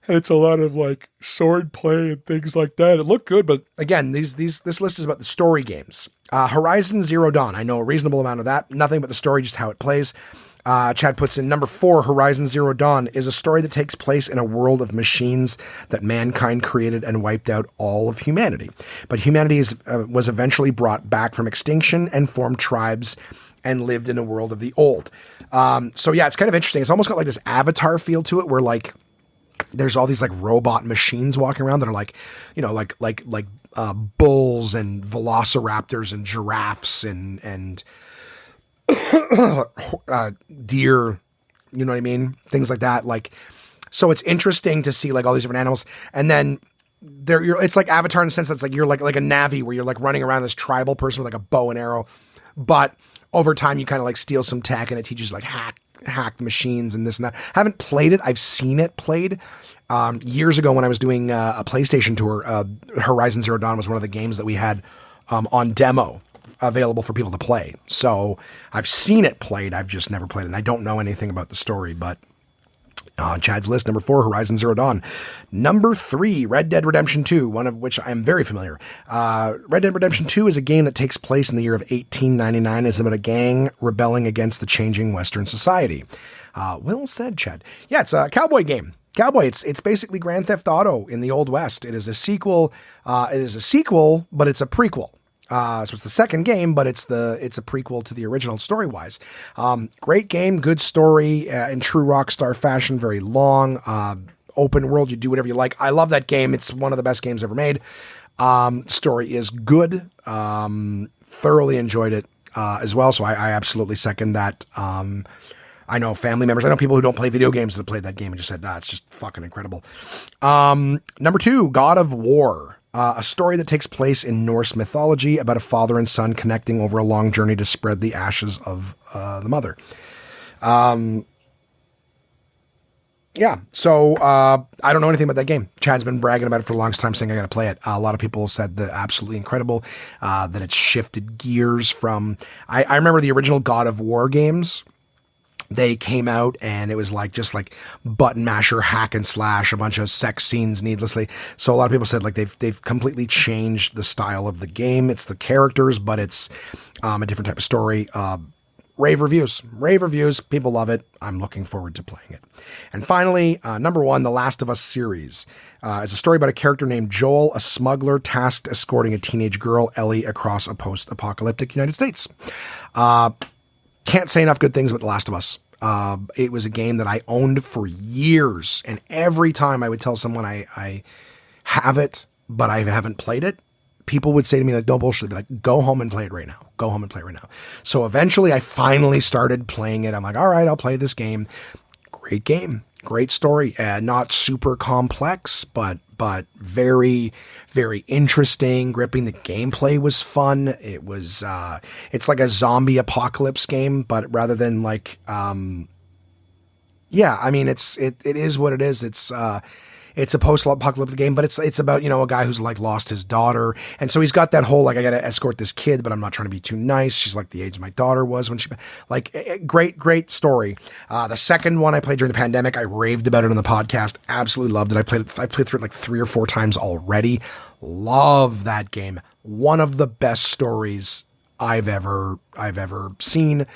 And it's a lot of sword play and things like that. It looked good, but again, this list is about the story games. Horizon Zero Dawn. I know a reasonable amount of that. Nothing but the story, just how it plays. Chad puts in number 4, Horizon Zero Dawn is a story that takes place in a world of machines that mankind created and wiped out all of humanity. But humanity was eventually brought back from extinction and formed tribes and lived in a world of the old. So yeah, it's kind of interesting. It's almost got like this Avatar feel to it where like there's all these like robot machines walking around that are like, you know, like bulls and velociraptors and giraffes and deer, you know what I mean? Things like that. Like, so it's interesting to see like all these different animals. And then it's like Avatar in the sense that it's like, you're like a Navi where you're like running around this tribal person with like a bow and arrow. But over time you kind of like steal some tech and it teaches you like hack machines and this and that. I haven't played it. I've seen it played. Years ago when I was doing a PlayStation tour, Horizon Zero Dawn was one of the games that we had on demo available for people to play. So I've seen it played. I've just never played it. And I don't know anything about the story, but Chad's list, number 4, Horizon Zero Dawn. Number 3, Red Dead Redemption 2, one of which I am very familiar. Red Dead Redemption 2 is a game that takes place in the year of 1899. It's about a gang rebelling against the changing Western society. Well said, Chad. Yeah, it's a cowboy game. Cowboy, it's basically Grand Theft Auto in the Old West. It is a sequel. But it's a prequel. So it's the second game, but it's a prequel to the original story-wise. Great game, good story, in true Rockstar fashion, very long, open world, you do whatever you like. I love that game. It's one of the best games ever made. Story is good. Thoroughly enjoyed it, as well. So I absolutely second that. I know family members, I know people who don't play video games that have played that game and just said, it's just fucking incredible. Number 2, God of War. A story that takes place in Norse mythology about a father and son connecting over a long journey to spread the ashes of the mother. Yeah, so I don't know anything about that game. Chad's been bragging about it for the longest time, saying I got to play it. A lot of people said that absolutely incredible, that it's shifted gears from... I remember the original God of War games. They came out and it was like just like button masher, hack and slash, a bunch of sex scenes needlessly. So a lot of people said like they've completely changed the style of the game. It's the characters, but it's a different type of story. Rave reviews. People love it. I'm looking forward to playing it. And finally, number 1, The Last of Us series is a story about a character named Joel, a smuggler tasked escorting a teenage girl, Ellie, across a post-apocalyptic United States. Can't say enough good things about The Last of Us. It was a game that I owned for years, and every time I would tell someone I have it, but I haven't played it, people would say to me, like, don't bullshit. They'd be like, go home and play it right now. Go home and play it right now. So eventually I finally started playing it. I'm like, all right, I'll play this game. Great game. Great story. Not super complex, but very, very interesting, gripping. The gameplay was fun. It was, it's like a zombie apocalypse game, but rather than like, yeah, I mean, it is what it is. It's a post-apocalyptic game, but it's about, you know, a guy who's like lost his daughter. And so he's got that whole, like, I got to escort this kid, but I'm not trying to be too nice. She's like the age my daughter was when she, like, great story. The second one I played during the pandemic, I raved about it on the podcast. Absolutely loved it. I played through it like 3 or 4 times already. Love that game. One of the best stories I've ever seen.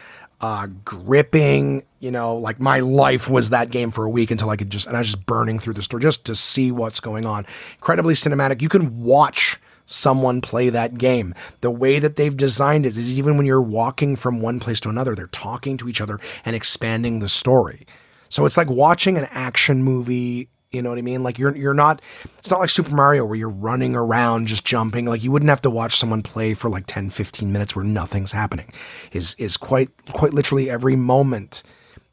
Gripping, you know, like my life was that game for a week until I was just burning through the story just to see what's going on. Incredibly cinematic. You can watch someone play that game. The way that they've designed it is even when you're walking from one place to another, they're talking to each other and expanding the story. So it's like watching an action movie. You know what I mean? Like you're not, it's not like Super Mario where you're running around, just jumping. Like you wouldn't have to watch someone play for like 10, 15 minutes where nothing's happening. Is quite literally every moment,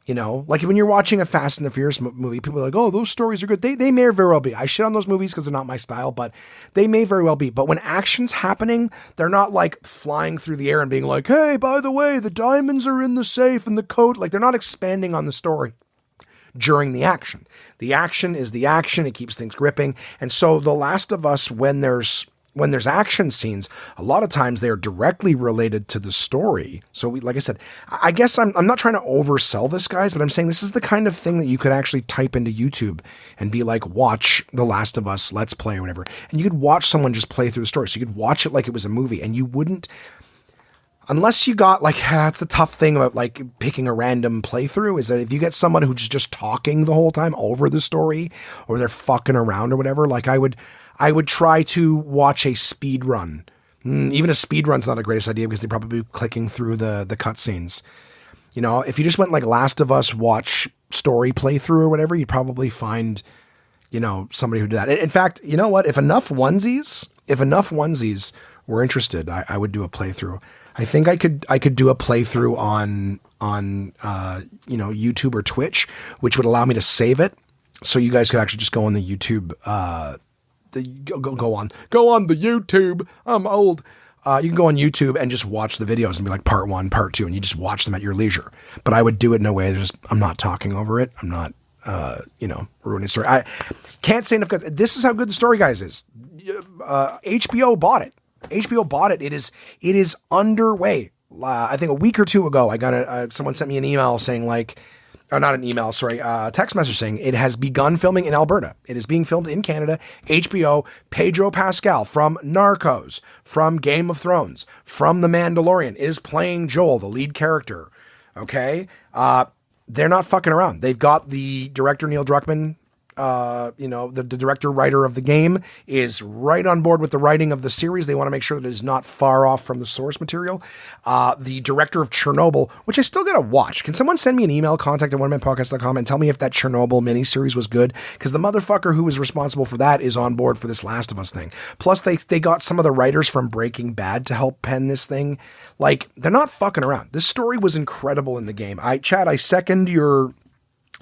you know, like when you're watching a Fast and the Furious movie, people are like, oh, those stories are good. They may very well be. I shit on those movies because they're not my style, but they may very well be. But when action's happening, they're not like flying through the air and being like, hey, by the way, the diamonds are in the safe and the coat. Like they're not expanding on the story during the action. The action is the action. It keeps things gripping. And so The Last of Us, when there's action scenes, a lot of times they are directly related to the story. So like I said, I guess I'm not trying to oversell this, guys, but I'm saying this is the kind of thing that you could actually type into YouTube and be like, watch The Last of Us, let's play or whatever. And you could watch someone just play through the story. So you could watch it like it was a movie and you wouldn't, unless you got like, that's the tough thing about like picking a random playthrough is that if you get someone who's just talking the whole time over the story or they're fucking around or whatever, like I would try to watch a speed run. Even a speed run's not the greatest idea because they probably be clicking through the cutscenes. You know, if you just went like Last of Us watch story playthrough or whatever, you'd probably find, you know, somebody who did that. In fact, you know what? If enough onesies were interested, I would do a playthrough. I think I could do a playthrough on you know, YouTube or Twitch, which would allow me to save it, so you guys could actually just go on the YouTube. Go on the YouTube. I'm old. You can go on YouTube and just watch the videos and be like part 1, part 2, and you just watch them at your leisure. But I would do it in a way I'm not talking over it. I'm not, you know, ruining the story. I can't say enough good. This is how good the Story Guys is. HBO bought it. HBO bought it. It is underway. I think a week or two ago, I got someone sent me an email saying like, not an email, sorry, a text message saying it has begun filming in Alberta. It is being filmed in Canada. HBO, Pedro Pascal from Narcos, from Game of Thrones, from The Mandalorian is playing Joel, the lead character. Okay? They're not fucking around. They've got the director, Neil Druckmann, you know, the director, writer of the game is right on board with the writing of the series. They want to make sure that it is not far off from the source material. The director of Chernobyl, which I still got to watch. Can someone send me an email, contact@onemanpodcast.com, and tell me if that Chernobyl miniseries was good? Because the motherfucker who was responsible for that is on board for this Last of Us thing. Plus, they got some of the writers from Breaking Bad to help pen this thing. Like, they're not fucking around. This story was incredible in the game. Chad, I second your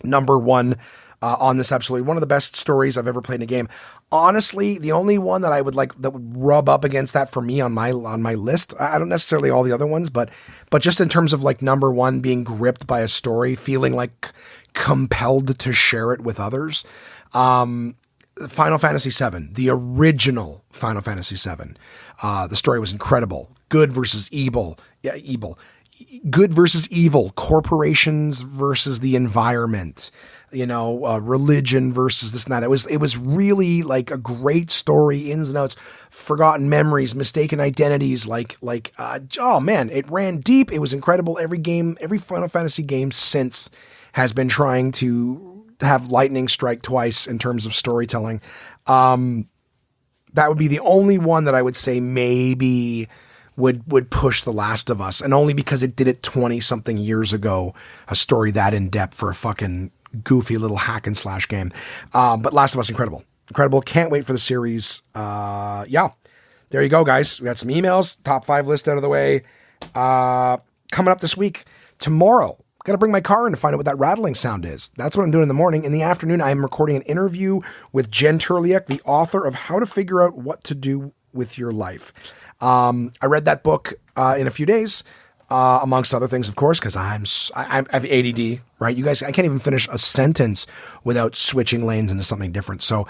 number one on this. Absolutely one of the best stories I've ever played in a game. Honestly, the only one that I would like that would rub up against that for me on my list, I don't necessarily all the other ones, but just in terms of like number one, being gripped by a story, feeling like compelled to share it with others. Final Fantasy VII, the original Final Fantasy VII. The story was incredible. Good versus evil. Yeah, evil. Good versus evil. Corporations versus the environment. You know, religion versus this and that. It was really like a great story, ins and outs, forgotten memories, mistaken identities. Oh man, it ran deep. It was incredible. Every Final Fantasy game since has been trying to have lightning strike twice in terms of storytelling. That would be the only one that I would say maybe would push The Last of Us, and only because it did it 20 something years ago, a story that in depth for a fucking goofy little hack and slash game. But Last of Us, incredible. Can't wait for the series. Yeah, there you go, guys. We got some emails, top 5 list out of the way. Coming up this week, tomorrow, got to bring my car in to find out what that rattling sound is. That's what I'm doing in the morning. In the afternoon, I am recording an interview with Jen Turliak, the author of How to Figure Out What to Do with Your Life. I read that book in a few days. Amongst other things, of course, because I have ADD, right? You guys, I can't even finish a sentence without switching lanes into something different. So,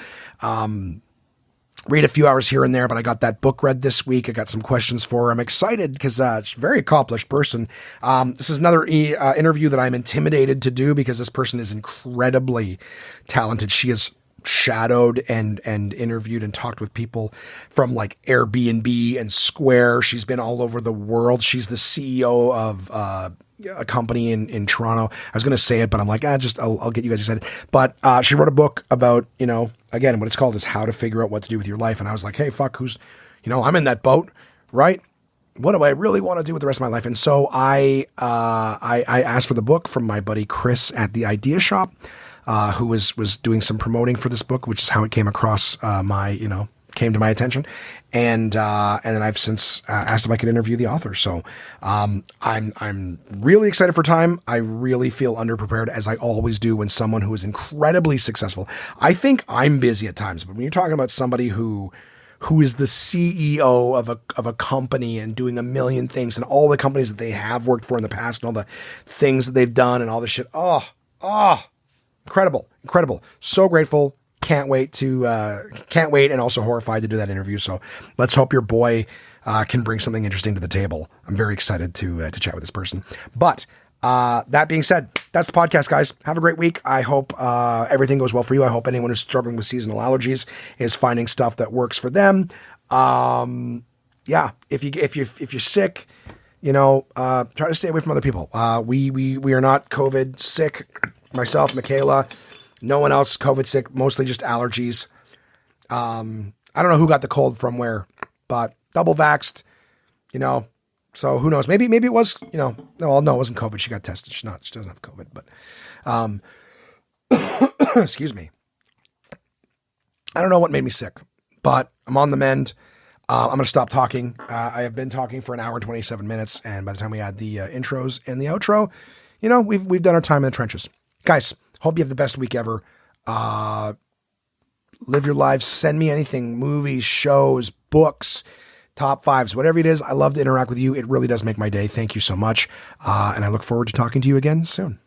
read a few hours here and there, but I got that book read this week. I got some questions for her. I'm excited because it's a very accomplished person. This is another interview that I'm intimidated to do because this person is incredibly talented. She is shadowed and interviewed and talked with people from like Airbnb and Square. She's been all over the world. She's the CEO of a company in Toronto. I was going to say it, but I'm like, I'll get you guys excited. But she wrote a book about, you know, again, what it's called is How to Figure Out What to Do with Your Life. And I was like, hey, fuck, I'm in that boat, right? What do I really want to do with the rest of my life? And so I asked for the book from my buddy Chris at the Idea Shop, who was doing some promoting for this book, which is how it came across came to my attention. And then I've since asked if I could interview the author. So I'm really excited for time. I really feel underprepared, as I always do when someone who is incredibly successful. I think I'm busy at times, but when you're talking about somebody who is the CEO of a company and doing a million things and all the companies that they have worked for in the past and all the things that they've done and all this shit. Incredible. So grateful. Can't wait and also horrified to do that interview. So let's hope your boy can bring something interesting to the table. I'm very excited to chat with this person. But that being said, that's the podcast, guys. Have a great week. I hope everything goes well for you. I hope anyone who's struggling with seasonal allergies is finding stuff that works for them. Yeah, if you're sick, try to stay away from other people. We are not COVID sick. Myself, Michaela, no one else COVID sick, mostly just allergies. I don't know who got the cold from where, but double vaxxed, So who knows? Maybe it was, no, it wasn't COVID. She got tested. She doesn't have COVID, but, excuse me. I don't know what made me sick, but I'm on the mend. I'm going to stop talking. I have been talking for an hour and 27 minutes. And by the time we add the intros and the outro, we've done our time in the trenches. Guys, hope you have the best week ever. Live your lives. Send me anything, movies, shows, books, top fives, whatever it is. I love to interact with you. It really does make my day. Thank you so much. And I look forward to talking to you again soon.